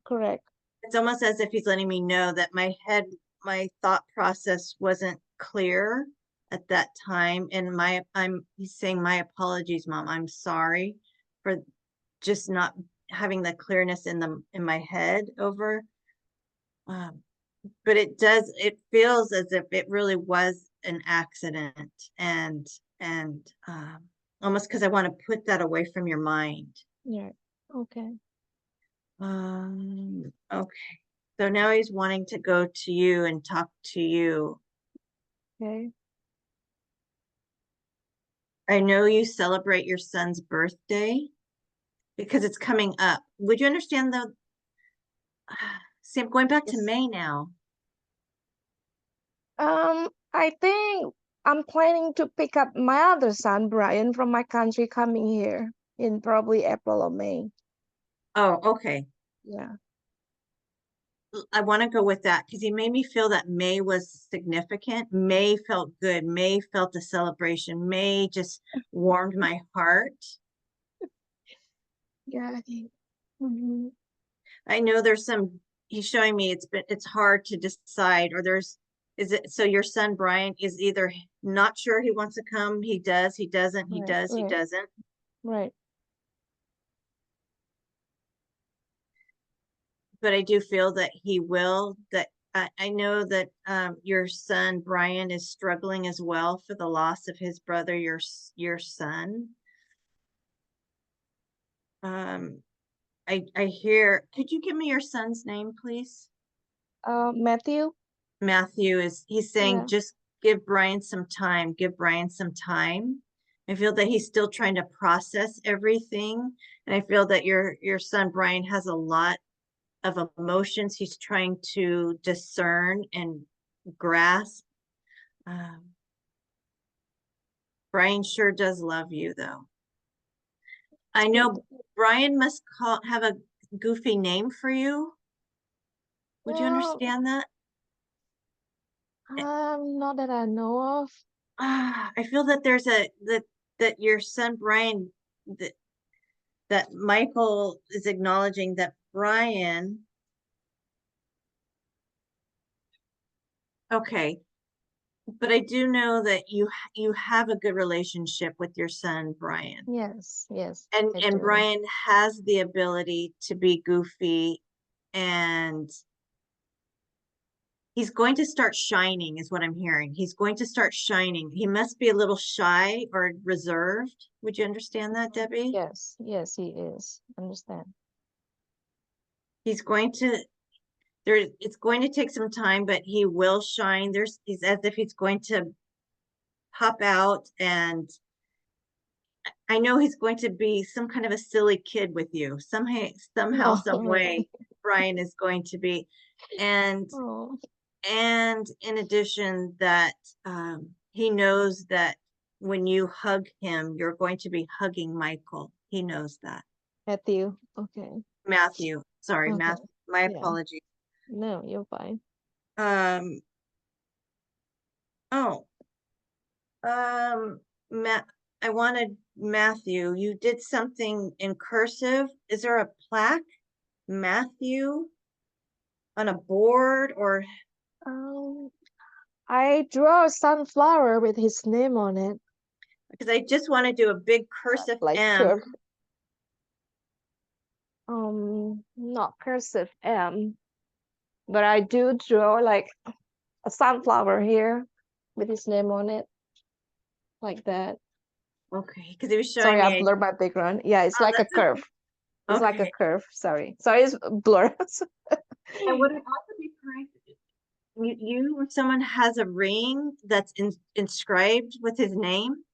Correct. it's almost as if he's letting me know that my thought process wasn't clear at that time. And he's saying, my apologies, Mom. I'm sorry for just not having the clearness in my head over. But it feels as if it really was an accident, and almost because I want to put that away from your mind. Yeah. Okay. Okay. So now he's wanting to go to you and talk to you. Okay. I know you celebrate your son's birthday because it's coming up. Would you understand though? See, I'm going back to Yes. May now. I think I'm planning to pick up my other son, Brian, from my country coming here in probably April or May. Oh, okay. Yeah. I want to go with that because he made me feel that May was significant. May felt good. May felt a celebration. May just warmed my heart. Yeah. Mm-hmm. I know he's showing me it's hard to decide, or so your son Brian is either not sure he wants to come, he does, he doesn't, he Right, does, he right, doesn't. right. But I do feel that he will, that I know that your son Brian is struggling as well for the loss of his brother, your son. I hear, could you give me your son's name, please? Matthew. Matthew he's saying, Yeah. just give Brian some time, give Brian some time. I feel that he's still trying to process everything. And I feel that your son Brian has a lot of emotions he's trying to discern and grasp. Brian sure does love you though. I know Brian must have a goofy name for you. Would you Well, understand that? not that I know of. I feel that there's that your son Brian, that Michael is acknowledging that Brian. Okay, but I do know that you have a good relationship with your son Brian. Yes, yes. And I do. Brian has the ability to be goofy, and he's going to start shining is what I'm hearing. He's going to start shining. He must be a little shy or reserved. Would you understand that, Debbie? Yes, yes, he is. Understand. He's going to it's going to take some time, but he will shine. He's as if he's going to pop out, and I know he's going to be some kind of a silly kid with you. Somehow, some way, Brian is going to be. And Oh, in addition that he knows that when you hug him, you're going to be hugging Michael. He knows that. Matthew. Okay. Matthew, sorry, Okay. Matthew, my Yeah. apologies. No, you're fine. Oh, Matt, I wanted Matthew, you did something in cursive. Is there a plaque, Matthew, on a board, or? I draw a sunflower with his name on it, Because I just want to do a big cursive like M. curve. Not cursive M, but I do draw like a sunflower here with his name on it, like that. Okay, because he was showing Sorry, I me. blurred my background. Yeah, it's Oh, like a that's okay. curve. It's like a Okay. curve. Sorry, it's blurred. And would it also be correct? You or someone has a ring that's inscribed with his name?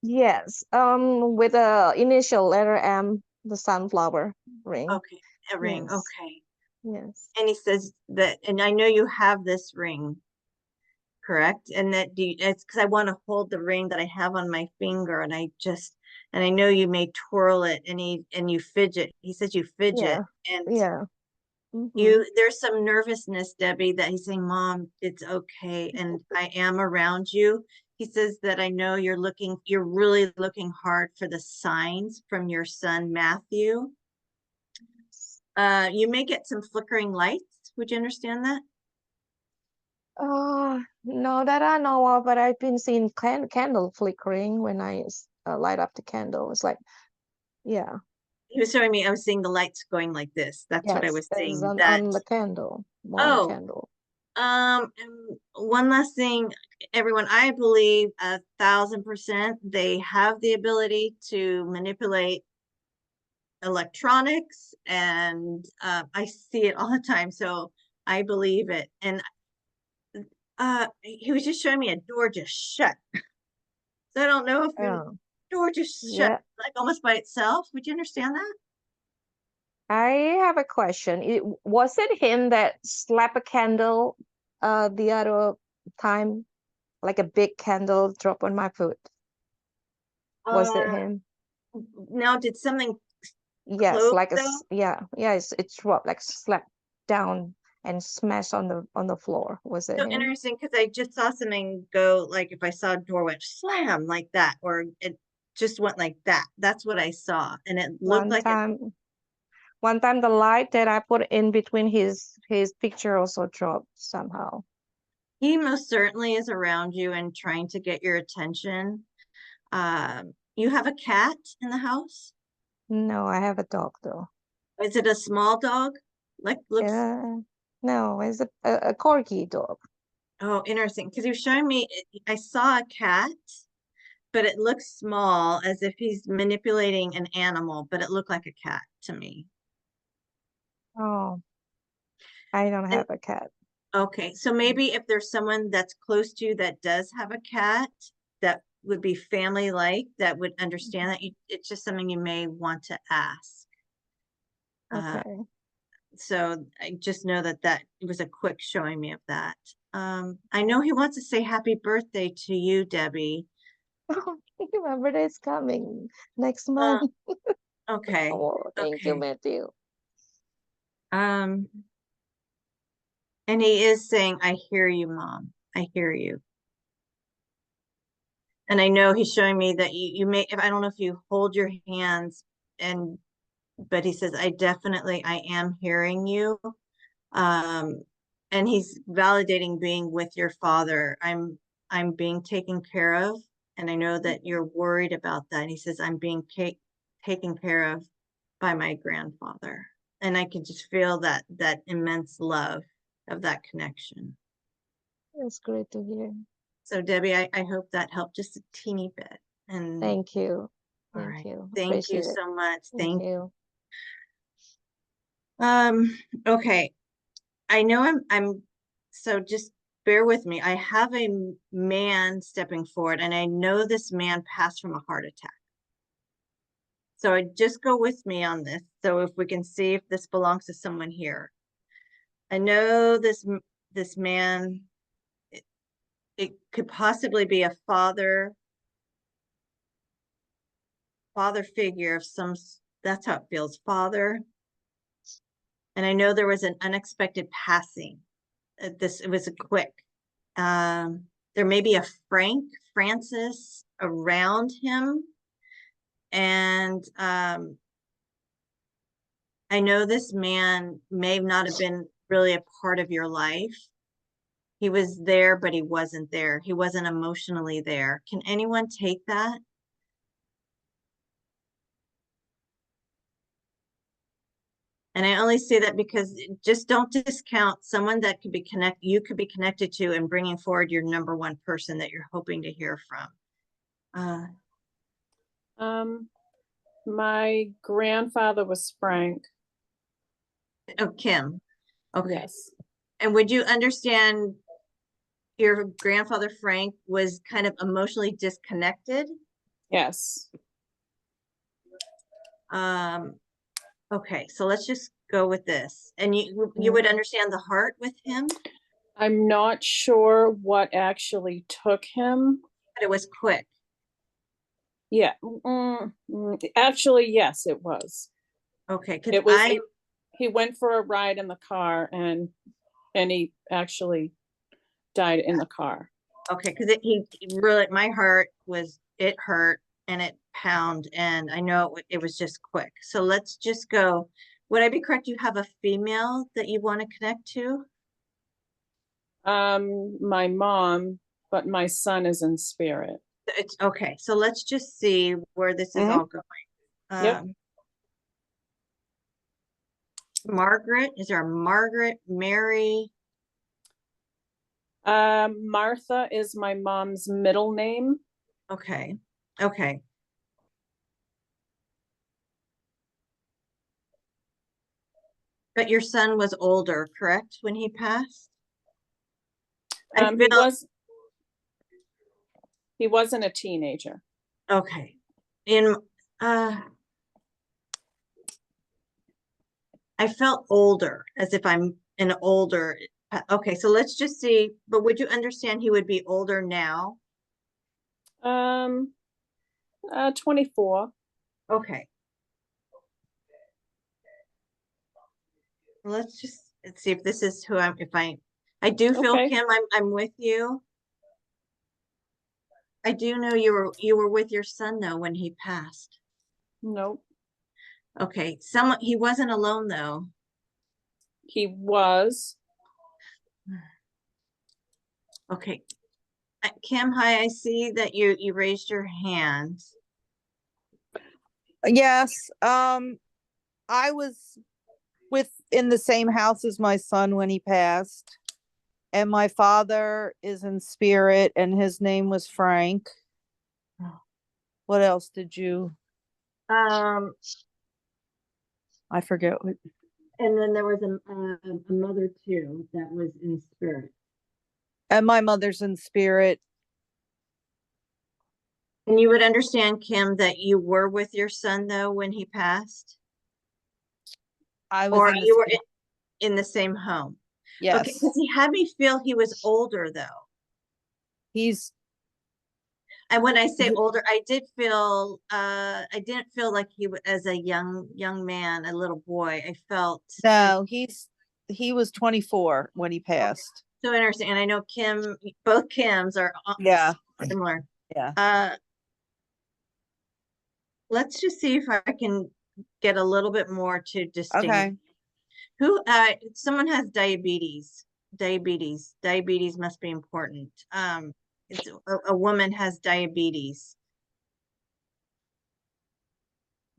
Yes, with the initial letter M, the sunflower ring. Okay, a ring. Yes. Okay. Yes. And he says that, and I know you have this ring, correct? And that it's because I want to hold the ring that I have on my finger, and I know you may twirl it, and you fidget. He says you fidget, and Yeah. Mhm. there's some nervousness, Debbie, that he's saying, Mom, it's okay, and I am around you. He says that I know you're really looking hard for the signs from your son Matthew. You may get some flickering lights. Would you understand that? No, that I know of, but I've been seeing candle flickering when I light up the candle. It's like, yeah, He was showing me, I was seeing the lights going like this. That's what I yes, was it's seeing. on the candle, more on the Oh, candle. and one last thing, everyone, I believe 1,000% they have the ability to manipulate electronics, and I see it all the time, so I believe it. And he was just showing me a door just shut. So I don't know if your Oh, door just shut yeah. like almost by itself. Would you understand that? I have a question. Was it him that slapped a candle the other time, like a big candle drop on my foot? Was it him? Now, did something Yes, close like though? yeah, it dropped, like slapped down and smashed on the floor. Was it So him? interesting, because I just saw something go, like if I saw a door went slam like that, or it just went like that. That's what I saw, and it looked like it. One time the light that I put in between his picture also dropped somehow. He most certainly is around you and trying to get your attention. You have a cat in the house? No, I have a dog though. Is it a small dog? Like looks. No, it's a corgi dog. Oh, interesting. Because he was showing me, I saw a cat, but it looks small, as if he's manipulating an animal, but it looked like a cat to me. Oh, I don't have a cat. Okay, so maybe if there's someone that's close to you that does have a cat, that would be family-like, that would understand that it's just something you may want to ask. Okay. So I just know that it was a quick showing me of that. I know he wants to say happy birthday to you, Debbie. My birthday is coming next Uh, month. okay, Oh, thank you, okay. Matthew. And he is saying, I hear you, Mom. I hear you. And I know he's showing me that you may, I don't know if you hold your hands but he says, I am hearing you. And he's validating being with your father. I'm being taken care of. And I know that you're worried about that. He says, I'm being taken care of by my grandfather. And I can just feel that immense love of that connection. It's great to hear. So Debbie, I hope that helped just a teeny bit. And Thank you. all Thank right. you. Thank you Appreciate it. so much. Thank you. Okay. I know I'm so just bear with me. I have a man stepping forward, and I know this man passed from a heart attack. So just go with me on this. So if we can see if this belongs to someone here. I know this man, it could possibly be a father figure of that's how it feels, father. And I know there was an unexpected passing. It was a quick. There may be a Francis around him. And I know this man may not have been really a part of your life. He was there, but he wasn't there. He wasn't emotionally there. Can anyone take that? And I only say that because just don't discount someone that could be you could be connected to and bringing forward your number one person that you're hoping to hear from. My grandfather was Frank. Oh, Kim. Okay. Yes. And would you understand your grandfather Frank was kind of emotionally disconnected? Yes. Okay, so let's just go with this. And you would understand the heart with him? I'm not sure what actually took him. But it was quick. Yeah. Actually, yes, it was. Okay, It was. He went for a ride in the car, and he actually died in the car. Okay, because he really, my heart it hurt and it pounded, and I know it was just quick. So let's just go. Would I be correct? You have a female that you want to connect to? My mom, but my son is in spirit. It's okay. So let's just see where this is all going. Yep. Margaret, is there a Margaret, Mary? Martha is my mom's middle name. Okay. Okay. But your son was older, correct, when he passed? He wasn't a teenager. Okay. I felt older, as if I'm an older. Okay, so let's just see. But would you understand he would be older now? 24. Okay. Let's see if this is who I do feel Okay. Kim, I'm with you. I do know you were with your son though when he passed. Nope. Okay, he wasn't alone though. He was. Okay. Kim, hi, I see that you raised your hand. Yes, I was in the same house as my son when he passed. And my father is in spirit and his name was Frank. What else did you? I I forget what. And then there was a mother too that was in spirit. And my mother's in spirit. And you would understand, Kim, that you were with your son though when he passed, I was or in the you were same- in the same home. Okay, yes. because he had me feel he was older though. He's And when I say Ye- older, I didn't feel like he was as a young man, a little boy. I felt no, he was 24 when he passed. so interesting. And I know both Kims are Yeah, similar. yeah. Let's just see if I can get a little bit more to distinguish. Okay. Someone has diabetes. Diabetes must be important. It's a woman has diabetes.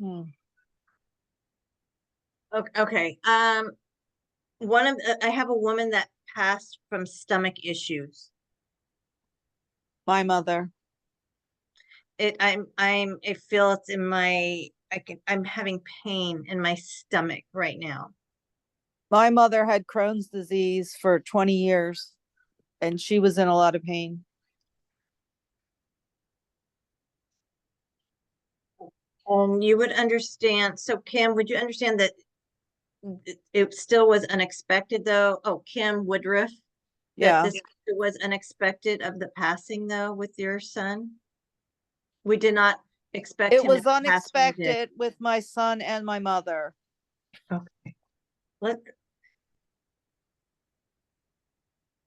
Hmm. Okay. I have a woman that passed from stomach issues. My mother. I feel it's in I'm having pain in my stomach right now. My mother had Crohn's disease for 20 years and she was in a lot of pain. And you would understand, so Kim, would you understand that it still was unexpected though? Oh, Kim Woodruff, that Yeah. this was unexpected of the passing though with your son? We did not expect It him was to pass when he did. unexpected with my son and my mother. Okay.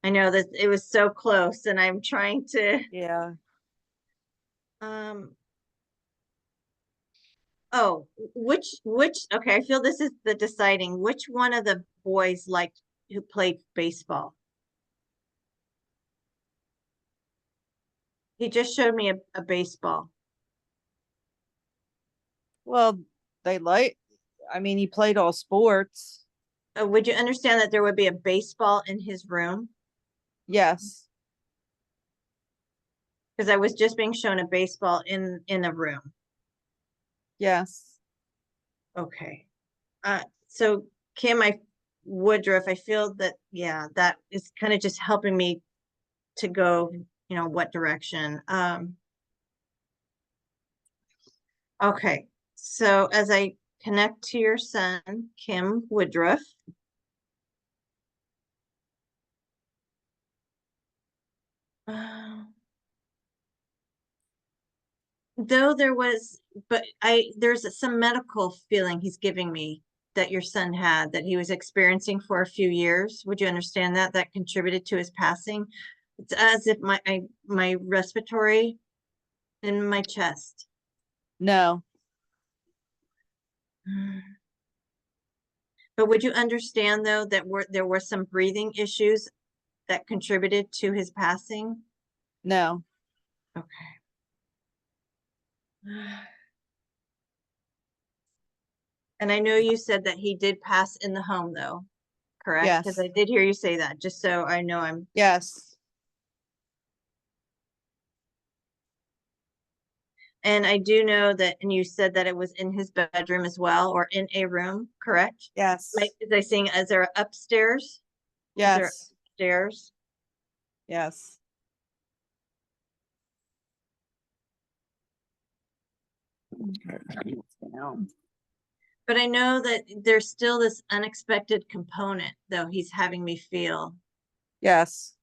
I know that it was so close and I'm trying to, Yeah. oh, okay, I feel this is the deciding, which one of the boys who played baseball? He just showed me a baseball. Well, I mean, he played all sports. Would you understand that there would be a baseball in his room? Yes. Because I was just being shown a baseball in a room. Yes. Okay. So Kim, Woodruff, I feel that, yeah, that is kind of just helping me to go, what direction. Okay. So as I connect to your son, Kim Woodruff. Though there's some medical feeling he's giving me that your son had that he was experiencing for a few years. Would you understand that contributed to his passing? It's as if my respiratory in my chest. No. But would you understand though that there were some breathing issues that contributed to his passing? No. Okay. And I know you said that he did pass in the home though, correct? Because Yes. I did hear you say that, just so I know Yes. and I do know that, and you said that it was in his bedroom as well, or in a room, correct? Yes. Is I seeing, is there upstairs? Is there Yes. upstairs? Yes. But I know that there's still this unexpected component, though he's having me feel. Yes.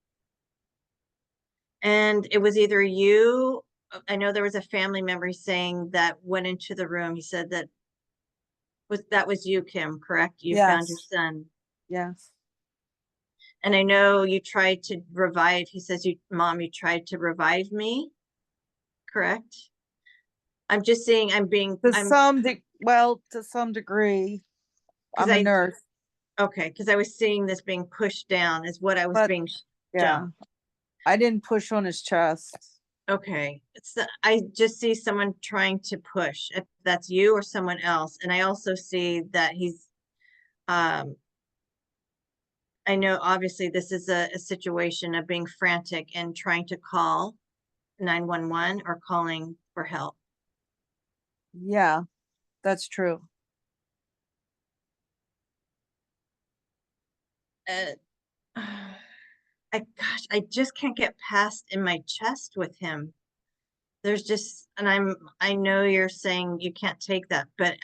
And it was either you, I know there was a family member saying that went into the room. He said that was you, Kim, correct? You found your Yes. son. Yes. And I know you tried to revive, he says, Mom, you tried to revive me, correct? I'm just saying To some degree. I'm a nurse. Okay, because I was seeing this being pushed down is what I was But being yeah, shown. I didn't push on his chest. Okay, I just see someone trying to push, if that's you or someone else. And I also see that he's, I know obviously this is a situation of being frantic and trying to call 911 or calling for help. Yeah, that's true. I just can't get past in my chest with him. There's just, and I know you're saying you can't take that, but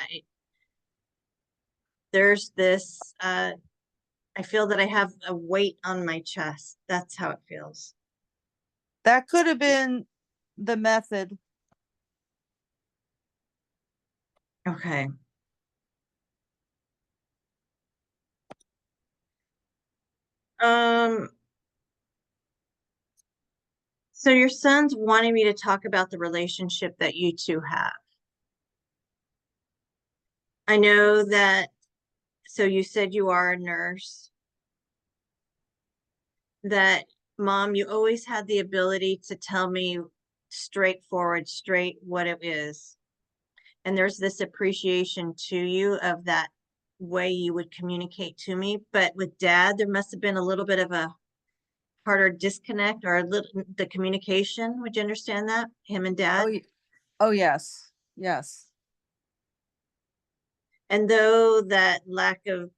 there's this, I feel that I have a weight on my chest. That's how it feels. That could have been the method. Okay. So your son's wanting me to talk about the relationship that you two have. I know that, so you said you are a nurse, that mom, you always had the ability to tell me straightforward, straight what it is. And there's this appreciation to you of that way you would communicate to me. But with dad, there must have been a little bit of a harder disconnect or a little, the communication. Would you understand that? Him and dad? Oh, yes. Yes. And though that lack of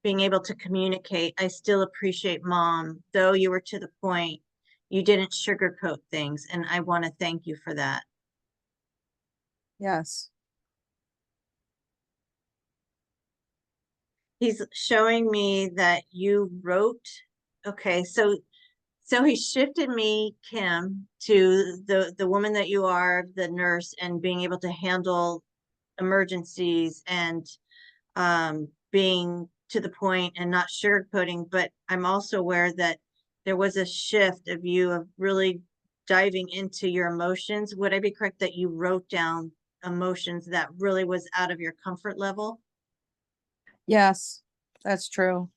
being able to communicate, I still appreciate mom, though you were to the point, you didn't sugarcoat things. And I want to thank you for that. Yes. He's showing me that you wrote. Okay, so he shifted me, Kim, to the woman that you are, the nurse, and being able to handle emergencies and being to the point and not sugarcoating. But I'm also aware that there was a shift of you of really diving into your emotions. Would I be correct that you wrote down emotions that really was out of your comfort level? Yes, that's true.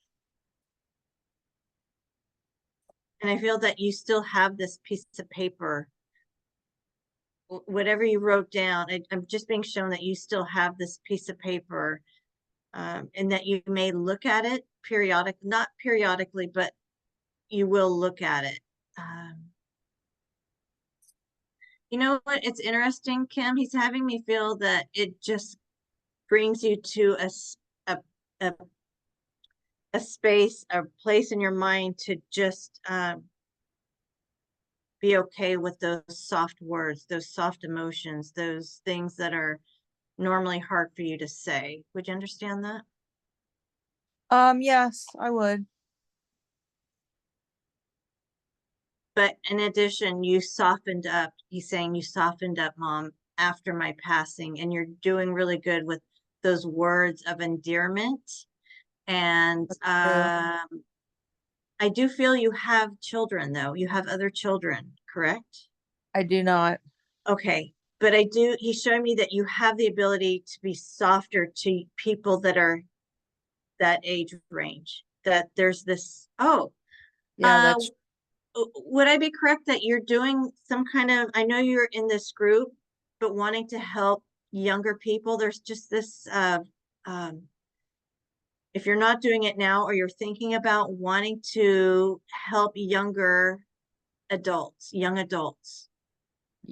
And I feel that you still have this piece of paper. Whatever you wrote down, I'm just being shown that you still have this piece of paper, and that you may look at it not periodically, but you will look at it. You know what? It's interesting, Kim. He's having me feel that it just brings you to a space, a place in your mind to just be okay with those soft words, those soft emotions, those things that are normally hard for you to say. Would you understand that? Yes, I would. But in addition, you softened up. He's saying you softened up, mom, after my passing, and you're doing really good with those words of endearment. And I do feel you have children, though. You have other children, correct? I do not. Okay. But he's showing me that you have the ability to be softer to people that are that age range, that there's this, Yeah, would I be correct that you're doing some kind of, I know you're in this group, but wanting to help younger people? There's just this, if you're not doing it now, or you're thinking about wanting to help younger adults, young adults.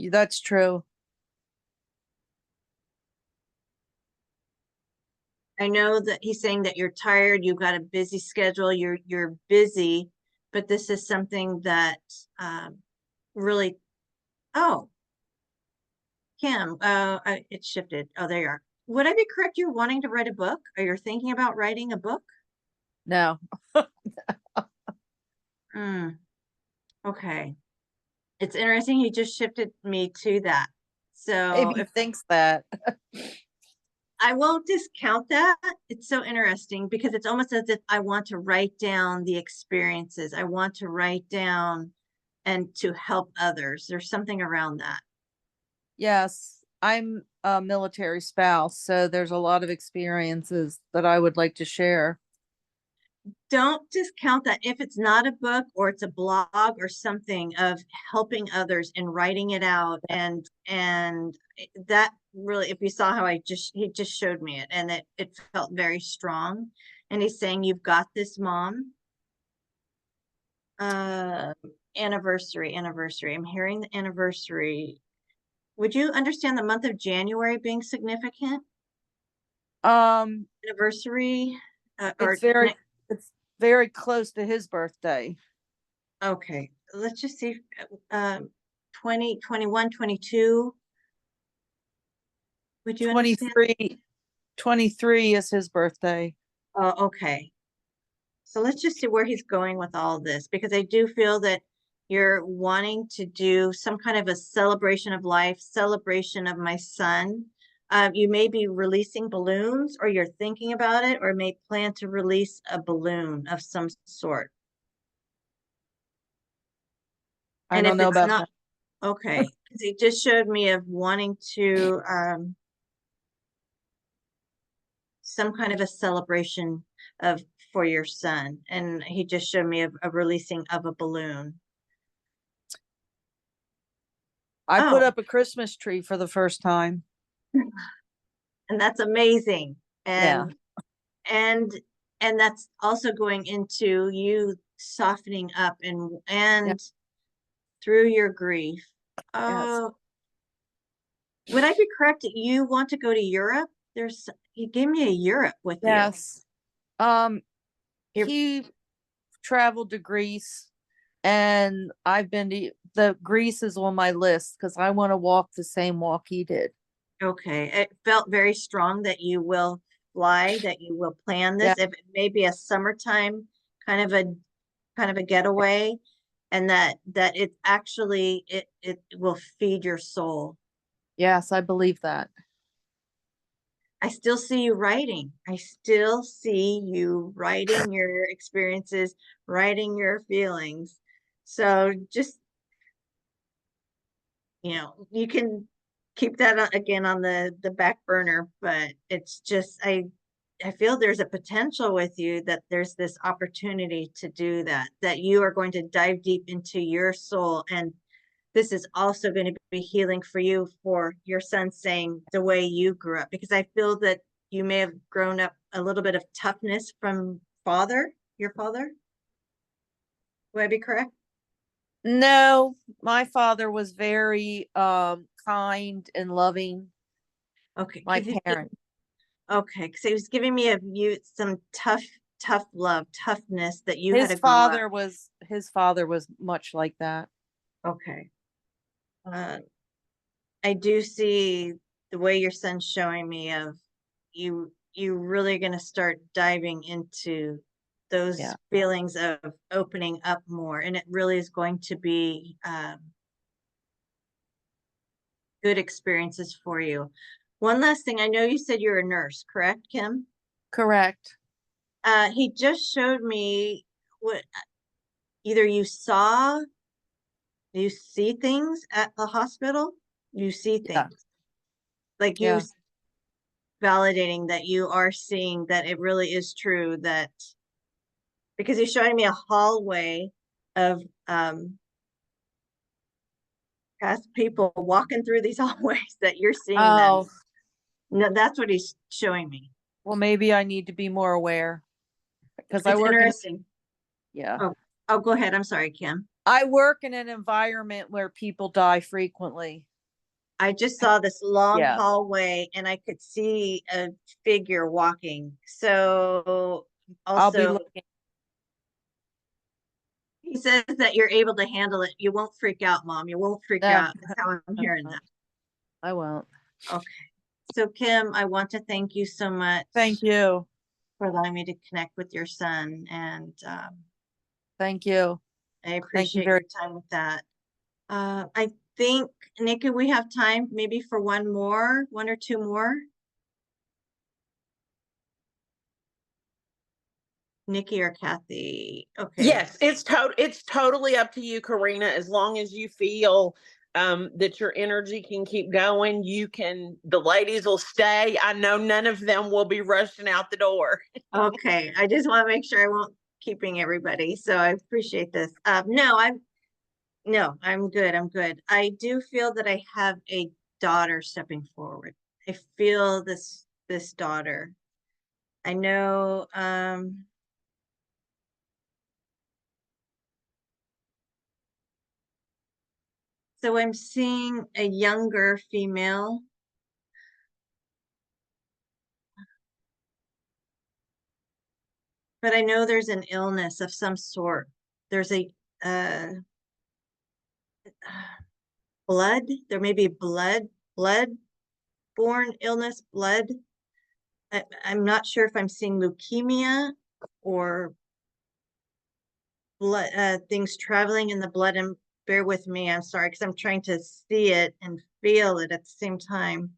that's true. I know that he's saying that you're tired, you've got a busy schedule, you're busy, but this is something that really, oh, Kim, it shifted. Oh, there you are. Would I be correct? You're wanting to write a book, or you're thinking about writing a book? No. Okay. It's interesting. He just shifted me to that. So Maybe if thinks that. I won't discount that, it's so interesting because it's almost as if I want to write down the experiences. I want to write down and to help others. There's something around that. Yes, I'm a military spouse, so there's a lot of experiences that I would like to share. Don't discount that if it's not a book or it's a blog or something of helping others and writing it out, and that really, if you saw how he just showed me it, and it felt very strong. And he's saying, you've got this, mom. Anniversary. I'm hearing the anniversary. Would you understand the month of January being significant? Um, Anniversary. or It's very, ne- it's very close to his birthday. okay, let's just see, 20, 21, 22. Would you understand? 23 is his birthday. Oh, okay. So let's just see where he's going with all this, because I do feel that you're wanting to do some kind of a celebration of life, celebration of my son. You may be releasing balloons, or you're thinking about it, or may plan to release a balloon of some sort. I And don't if know it's about not, that. okay, because he just showed me of wanting to, some kind of a celebration of for your son, and he just showed me a releasing of a balloon. I put Oh, up a Christmas tree for the first time. and that's amazing. Yeah. And and that's also going into you softening up and through your grief. Yes. Oh, would I be correct that you want to go to Europe? He gave me a Europe with you. Yes. You're- He traveled to Greece, and I've been to the Greece is on my list because I want to walk the same walk he did. Okay, it felt very strong that you will fly, that you will plan Yeah. this. If it may be a summertime kind of a getaway, and that it actually it will feed your soul. Yes, I believe that. I still see you writing. I still see you writing your experiences, writing your feelings. So just, you can keep that again on the back burner, but it's just, I feel there's a potential with you that there's this opportunity to do that you are going to dive deep into your soul. And this is also going to be healing for you, for your son saying the way you grew up, because I feel that you may have grown up a little bit of toughness from your father. Would I be correct? No, my father was very kind and loving. Okay. My parent. Okay. Because he was giving me some tough love, toughness that you had His to grow up. father was much like that. Okay. I do see the way your son's showing me of you really going to start diving into those feelings of opening up more, and it really is going to be good experiences for you. One last thing, I know you said you're a nurse, correct, Kim? Correct. He just showed me what either you see things at the hospital, you see Yeah. things like you Yeah. validating that you are seeing that it really is true, that because he's showing me a hallway of past people walking through these hallways that you're seeing them. Oh, No, that's what he's showing me. well, maybe I need to be more aware because I It's work in, interesting. yeah. Oh, go ahead. I'm sorry, Kim. I work in an environment where people die frequently. I just saw this long Yeah. hallway and I could see a figure walking. So I'll be also looking. he says that you're able to handle it. You won't freak out, Mom. You won't freak No, out. That's how I'm hearing that. I won't. Okay. So Kim, I want to thank you so much Thank you. for allowing me to connect with your son, and Thank you. I Thank you appreciate very your time with that. I think, Nikki, we have time maybe for one or two more. Nikki or Kathy? Okay. Yes, it's totally up to you, Karina. As long as you feel that your energy can keep going, the ladies will stay. I know none of them will be rushing out the door. Okay. I just want to make sure I won't keeping everybody. So I appreciate this. No, I'm good. I'm good. I do feel that I have a daughter stepping forward. I feel this daughter. I know, so I'm seeing a younger female. but I know there's an illness of some sort. There's a blood. There may be blood-borne illness, blood. I'm not sure if I'm seeing leukemia or blood things traveling in the blood, and bear with me, I'm sorry, because I'm trying to see it and feel it at the same time.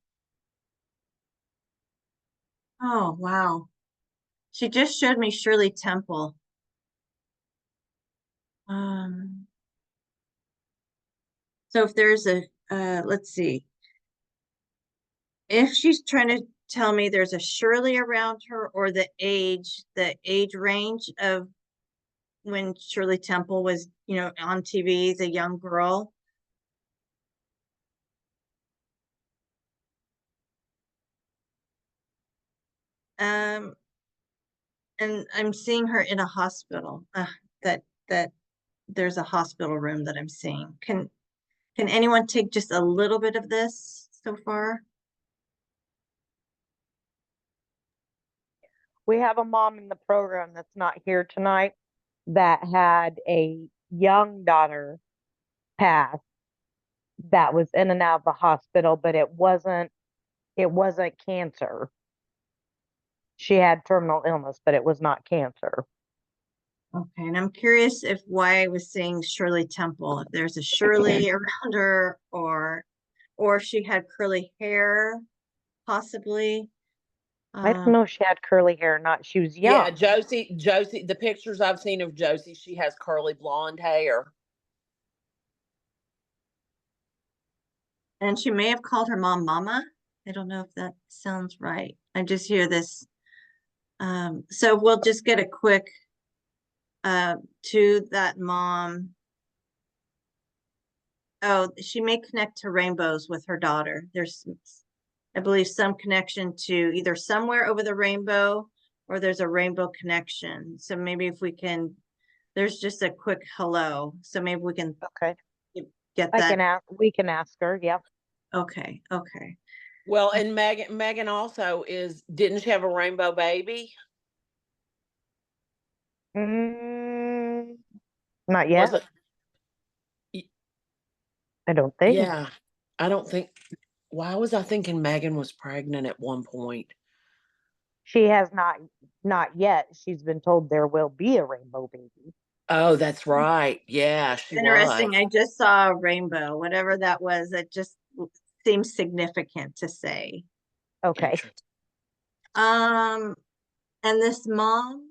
Oh, wow. She just showed me Shirley Temple. So if there's a let's see. If she's trying to tell me there's a Shirley around her, or the age range of when Shirley Temple was, on TV as a young girl. And I'm seeing her in a hospital. That there's a hospital room that I'm seeing. Can anyone take just a little bit of this so far? We have a mom in the program that's not here tonight that had a young daughter pass that was in and out of the hospital, but it wasn't cancer. She had terminal illness, but it was not cancer. Okay, and I'm curious why I was saying Shirley Temple, if there's a Shirley around her, or if she had curly hair, possibly. I don't know if she had curly hair or not. She was Yeah, young. Josie, the pictures I've seen of Josie, she has curly blonde hair. And she may have called her mom Mama. I don't know if that sounds right. I just hear this. So we'll just get a quick to that mom. Oh, she may connect to rainbows with her daughter. There's, I believe, some connection to either somewhere over the rainbow, or there's a rainbow connection. So maybe if we can, there's just a quick hello. So maybe we can Okay. get I that. can ask, we can ask her. Yep. Okay. Okay. Well, and Megan also didn't she have a rainbow baby? Mm, not Was yet. it? I don't think. Yeah, I don't think. Why was I thinking Megan was pregnant at one point? She has not yet. She's been told there will be a rainbow baby. Oh, that's right. Yeah, she Interesting. was. I just saw a rainbow, whatever that was. It just seems significant to say. Okay. Interesting. And this mom,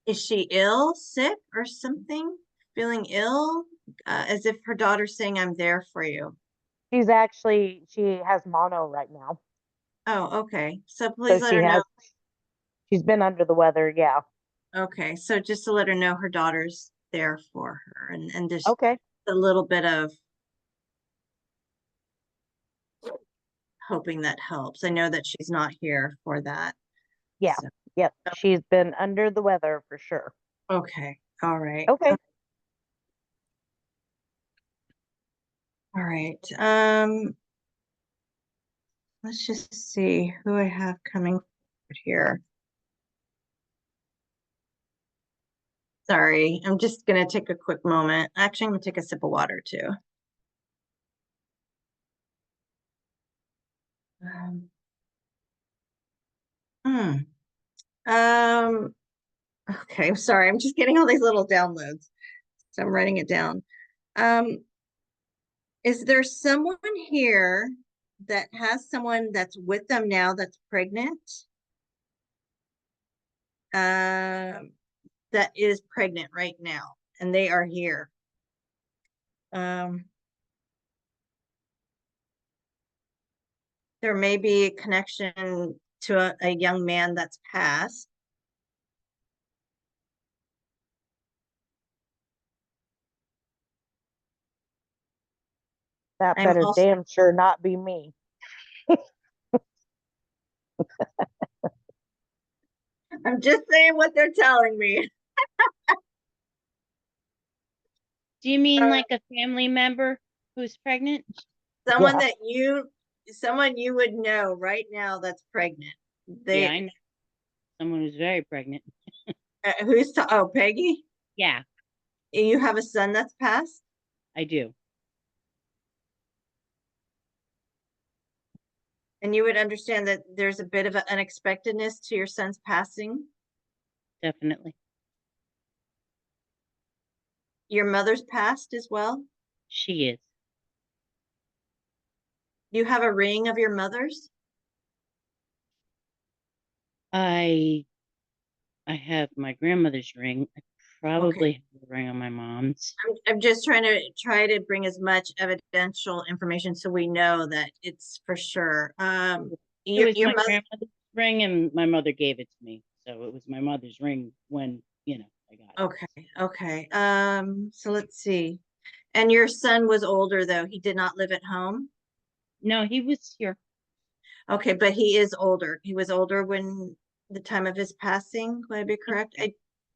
is she ill, sick, or something? Feeling ill? As if her daughter's saying, I'm there for you. She has mono right now. Oh, okay. So So please let her know. she's been under the weather. Yeah. Okay. So just to let her know her daughter's there for her, and just Okay. a little bit of hoping that helps. I know that she's not here for that. Yeah. So, Yep. She's been under the weather for sure. okay. All right. Okay. All right. Let's just see who I have coming here. Sorry, I'm just gonna take a quick moment. Actually, I'm gonna take a sip of water too. Hmm. Okay, I'm sorry. I'm just getting all these little downloads. So I'm writing it down. Is there someone here that has someone that's with them now that's pregnant? That is pregnant right now, and they are here. There may be a connection to a young man that's passed. That I'm better also, damn sure not be me. I'm just saying what they're telling me. Do you mean like a family member who's pregnant? Someone Yeah. that someone you would know right now that's pregnant. Yeah, I know. someone who's very pregnant. Oh, Peggy? Yeah, You have a son that's passed? I do. And you would understand that there's a bit of an unexpectedness to your son's passing? Definitely. Your mother's passed as well? She is. You have a ring of your mother's? I I have my grandmother's ring. I probably have a ring on my mom's. I'm just trying to bring as much evidential information so we know that it's for sure. It was Your my mother, grandmother's ring, and my mother gave it to me. So it was my mother's ring when, I got it. okay, okay. So let's see. And your son was older though. He did not live at home? No, he was here. Okay, but he is older. He was older when the time of his passing, would I be correct?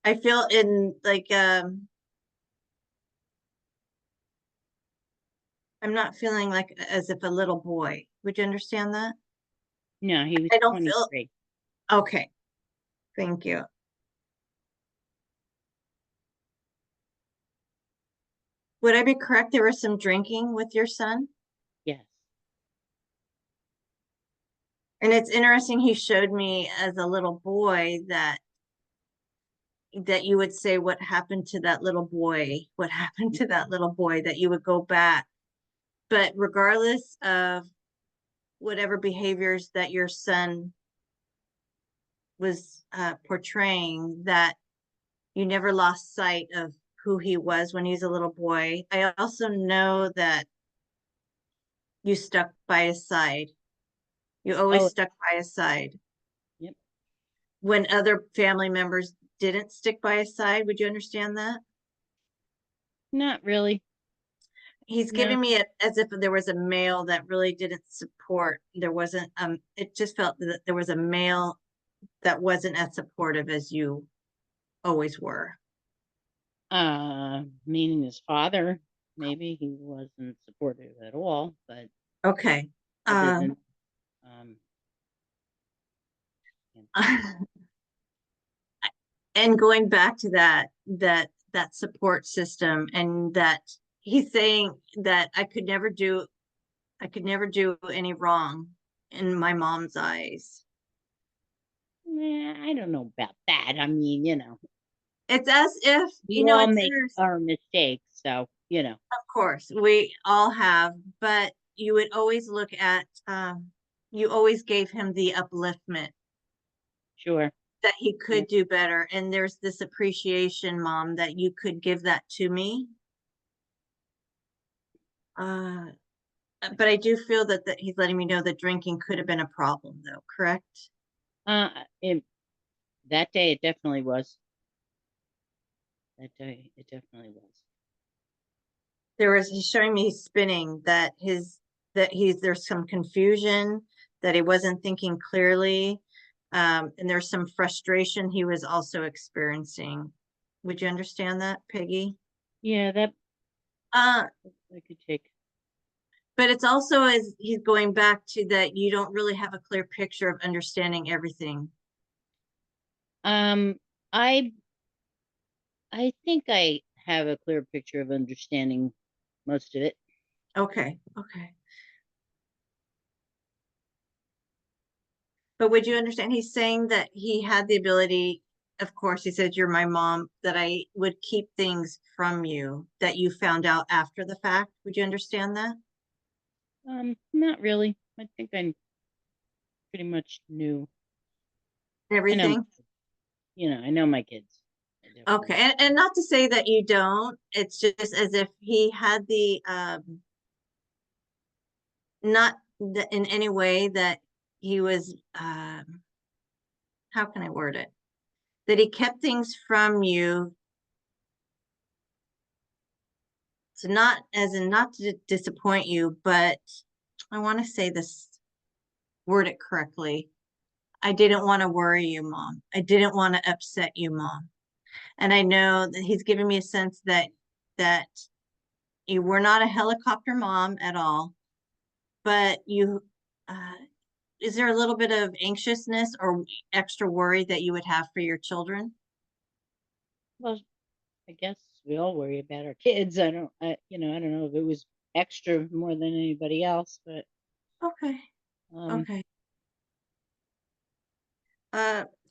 I feel in like I'm not feeling like as if a little boy. Would you understand that? No, he was I don't feel 23. okay. Thank you. Would I be correct? There was some drinking with your son? Yes. And it's interesting, he showed me as a little boy that you would say, what happened to that little boy? What happened to that little boy? That you would go back. But regardless of whatever behaviors that your son was portraying, that you never lost sight of who he was when he was a little boy. I also know that you stuck by his side. You always Oh, stuck by his side. yep. When other family members didn't stick by his side, would you understand that? Not really. He's No. giving me it as if there was a male that really didn't support. There wasn't, it just felt that there was a male that wasn't as supportive as you always were. Meaning his father. Maybe he wasn't supportive at all, but Okay. other than um and going back to that support system, and that he's saying that I could never do any wrong in my mom's eyes. I don't know about that. I mean, It's as if, we all it's make our mistakes, so of course we all have, but you would always look at you always gave him the upliftment sure. that he could Yeah. do better, and there's this appreciation, Mom, that you could give that to me. But I do feel that he's letting me know that drinking could have been a problem though, correct? Uh, it, that day it definitely was. That day it definitely was. He's showing me spinning, that there's some confusion, that he wasn't thinking clearly. And there's some frustration he was also experiencing. Would you understand that, Peggy? Yeah, that Uh, I could take. but it's also as he's going back to that you don't really have a clear picture of understanding everything. I think I have a clear picture of understanding most of it. Okay, okay. But would you understand? He's saying that he had the ability, of course, he said, you're my mom, that I would keep things from you that you found out after the fact. Would you understand that? Not really. I think I pretty much knew. I know, Everything? I know my kids. I definitely Okay, and not to say that you don't, it's just as if he had the, not in any way that he was, how can I word it? That he kept things from you. So not as in not to disappoint you, but I want to say this, word it correctly. I didn't want to worry you, Mom. I didn't want to upset you, Mom. And I know that he's giving me a sense that you were not a helicopter mom at all, but is there a little bit of anxiousness or extra worry that you would have for your children? Well, I guess we all worry about our kids. I don't know if it was extra more than anybody else, but Okay, um, okay.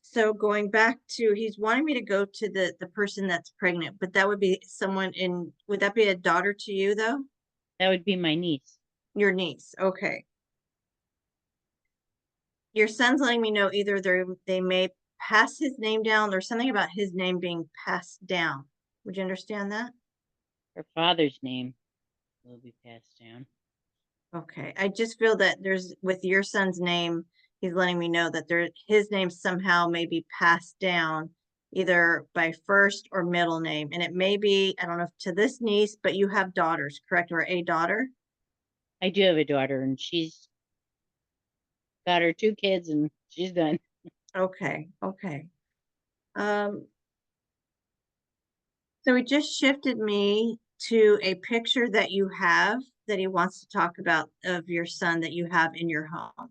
So going back to, he's wanting me to go to the person that's pregnant, but that would be someone in, would that be a daughter to you though? that would be my niece. Your niece, okay. Your son's letting me know either they may pass his name down or something about his name being passed down. Would you understand that? Her father's name will be passed down. Okay, I just feel that there's, with your son's name, he's letting me know that his name somehow may be passed down either by first or middle name. And it may be, I don't know if to this niece, but you have daughters, correct? Or a daughter? I do have a daughter, and she's got her 2 kids, and she's done. Okay, okay. So he just shifted me to a picture that you have that he wants to talk about of your son that you have in your home.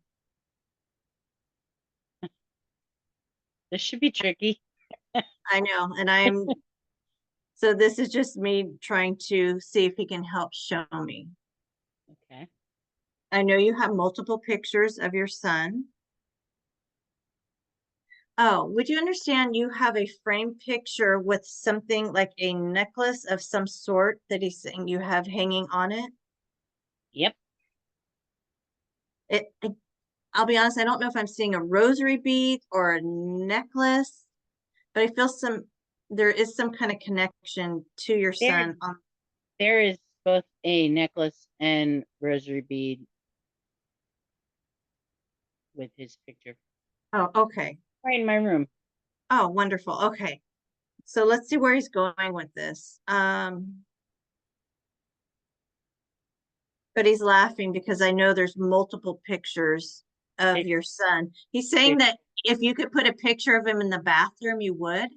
This should be tricky. I know, and so this is just me trying to see if he can help show me. Okay. I know you have multiple pictures of your son. Oh, would you understand you have a framed picture with something like a necklace of some sort that he's saying you have hanging on it? Yep. I'll be honest, I don't know if I'm seeing a rosary bead or a necklace, but I feel there is some kind of connection to your son. There is both a necklace and rosary bead with his picture Oh, okay. right in my room. Oh, wonderful. Okay. So let's see where he's going with this. But he's laughing because I know there's multiple pictures of It- your son. He's saying that if you could put a picture of him in the bathroom, you would.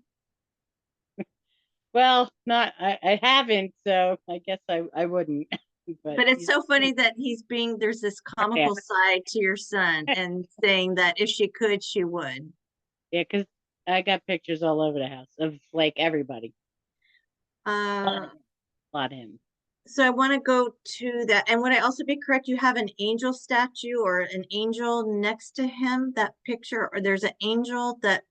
Well, I haven't, so I guess I wouldn't. But it's so funny that there's this comical side to your son and saying that if she could, she would. Yeah, because I got pictures all over the house of like everybody. Uh, A lot of him. so I want to go to that. And would I also be correct? You have an angel statue or an angel next to him, that picture, or there's an angel that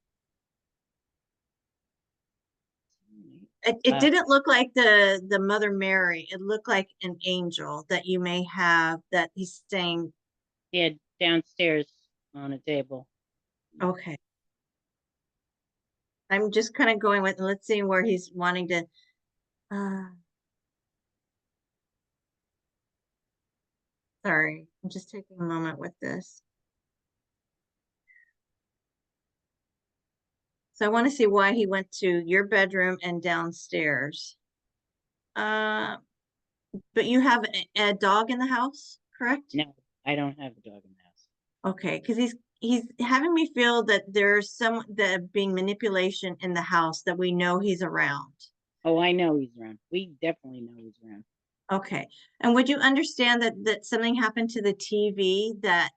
it didn't look like the Mother Mary. It looked like an angel that you may have that he's saying. Yeah, downstairs on a table. Okay. I'm just kind of going with, let's see where he's wanting to. Sorry, I'm just taking a moment with this. So I want to see why he went to your bedroom and downstairs. But you have a dog in the house, correct? No, I don't have a dog in the house. Okay, because he's having me feel that there's some that being manipulation in the house that we know he's around. Oh, I know he's around. We definitely know he's around. Okay, and would you understand that something happened to the TV that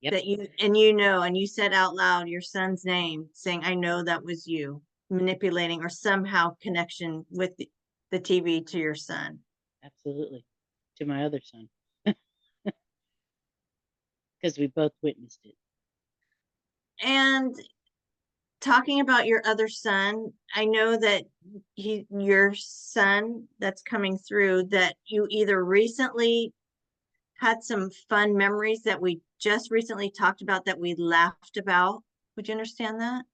Yep. that you said out loud your son's name, saying, "I know that was you," manipulating or somehow connection with the TV to your son. Absolutely. To my other son. Because we both witnessed it. And talking about your other son, I know that your son that's coming through, that you either recently had some fun memories that we just recently talked about that we laughed about. Would you understand that?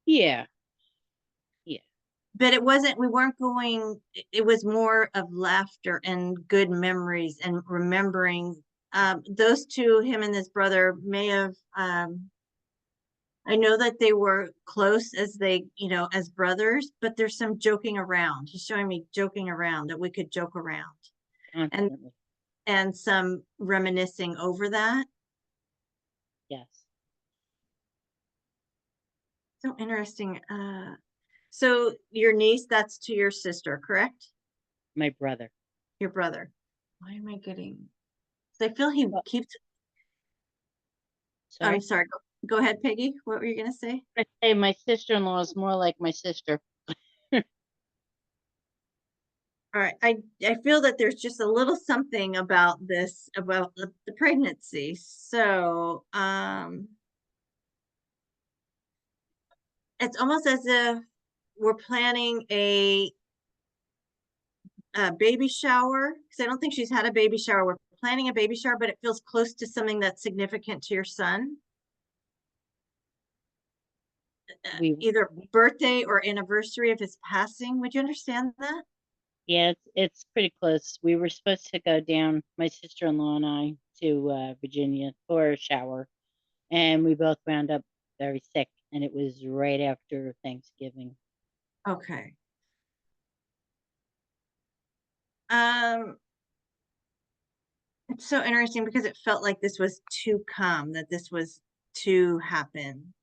Yeah. Yeah. But we weren't going, it was more of laughter and good memories and remembering. Those two, him and his brother, may have I know that they were close as as brothers, but there's some joking around. He's showing me joking around, that we could joke around. Constantly. And some reminiscing over that. Yes. So interesting. So your niece, that's to your sister, correct? My brother. Your brother. Why am I getting? So I feel he Well- keeps, Sorry. I'm sorry, go ahead, Peggy. What were you gonna say? I say my sister-in-law is more like my sister. All right, I feel that there's just a little something about this, about the pregnancy. So, it's almost as if we're planning a baby shower, because I don't think she's had a baby shower. We're planning a baby shower, but it feels close to something that's significant to your son. We Either birthday or anniversary of his passing. Would you understand that? Yeah, it's pretty close. We were supposed to go down, my sister-in-law and I, to Virginia for a shower, and we both wound up very sick, and it was right after Thanksgiving. Okay. It's so interesting because it felt like this was to come, that this was to happen.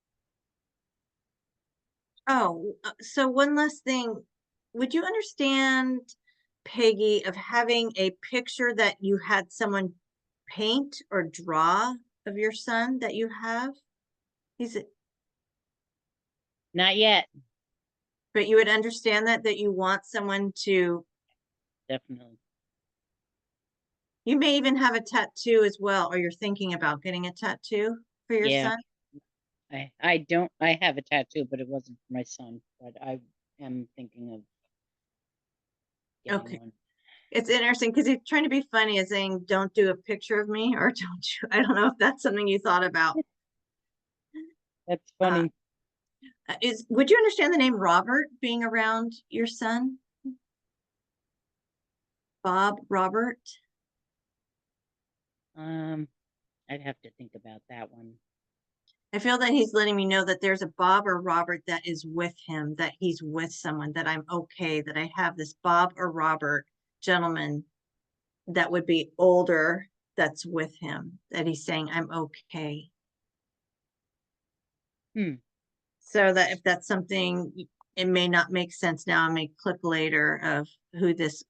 Oh, so one last thing. Would you understand, Peggy, of having a picture that you had someone paint or draw of your son that you have? He's, Not yet, but you would understand that you want someone to, definitely. you may even have a tattoo as well, or you're thinking about getting a tattoo for your Yeah. son? I have a tattoo, but it wasn't for my son, but I am thinking of getting Okay. one. It's interesting because he's trying to be funny and saying, don't do a picture of me, or don't you, I don't know if that's something you thought about. That's funny. Would you understand the name Robert being around your son? Bob, Robert? I'd have to think about that one. I feel that he's letting me know that there's a Bob or Robert that is with him, that he's with someone, that I'm okay, that I have this Bob or Robert gentleman that would be older that's with him, that he's saying, I'm okay. So that if that's something, it may not make sense now, it may click later of who this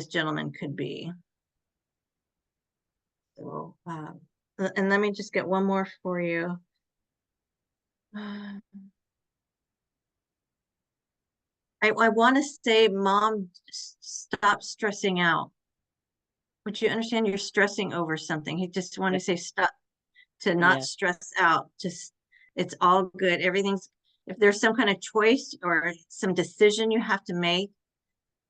gentleman could be. So, and let me just get one more for you. I want to say, Mom, stop stressing out. Would you understand you're stressing over something? He just want to say stop, to not Yeah. stress out. Just, it's all good. Everything's, if there's some kind of choice or some decision you have to make,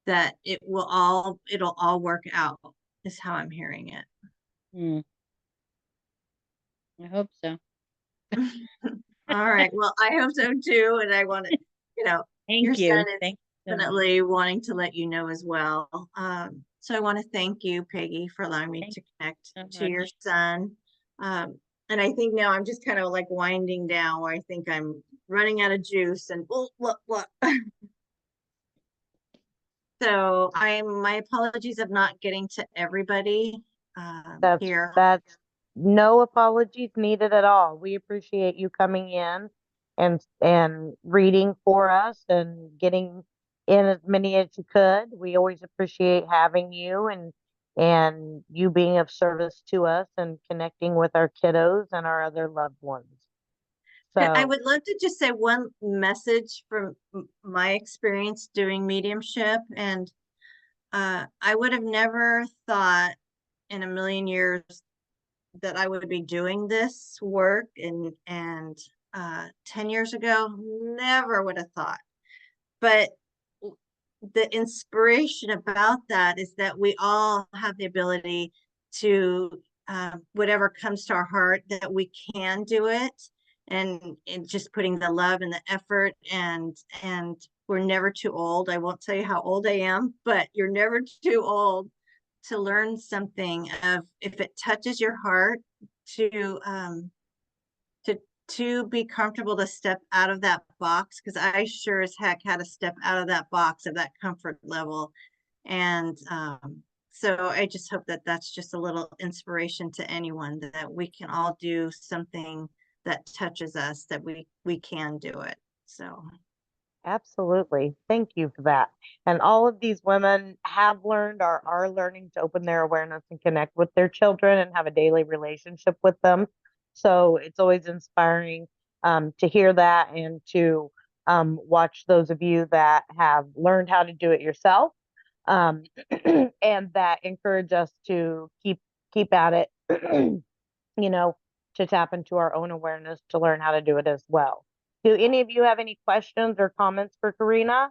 that it'll all work out, is how I'm hearing it. I hope so. All right. Well, I hope so too. And I want to, your Thank you. son is Thank you so much. definitely wanting to let you know as well. So I want to thank you, Peggy, for allowing me Thank to connect so to your much. son. And I think now I'm just kind of like winding down, where I think I'm running out of juice and what. So my apologies of not getting to everybody here. That's no apologies needed at all. We appreciate you coming in and reading for us and getting in as many as you could. We always appreciate having you and you being of service to us and connecting with our kiddos and our other loved ones. I So would love to just say one message from my experience doing mediumship. And I would have never thought in a million years that I would be doing this work, and 10 years ago, never would have thought. But the inspiration about that is that we all have the ability to, whatever comes to our heart, that we can do it, and just putting the love and the effort, and we're never too old. I won't tell you how old I am, but you're never too old to learn something. Of if it touches your heart, to be comfortable to step out of that box, because I sure as heck had to step out of that box of that comfort level. And so I just hope that that's just a little inspiration to anyone, that we can all do something that touches us, that we can do it. So Absolutely. Thank you for that. And all of these women have learned or are learning to open their awareness and connect with their children and have a daily relationship with them. So it's always inspiring to hear that and to watch those of you that have learned how to do it yourself, um, and that encourage us to keep at it, you know, to tap into our own awareness to learn how to do it as well. Do any of you have any questions or comments for Karina?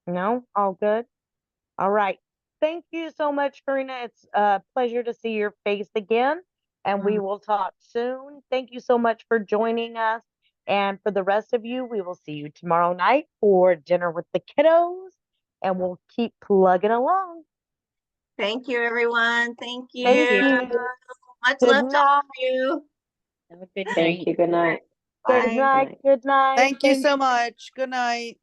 No? All good? All right. Thank you so much, Karina. It's a pleasure to see your face again, and we will talk soon. Thank you so much for joining us. And for the rest of you, we will see you tomorrow night for dinner with the kiddos, and we'll keep plugging along. Thank you, everyone. Thank Thank you. you. Much Good love to all night. of you. Have a good night. Thank you. Good night. Good Bye. night. Good night. Thank you Thank so much. Good night.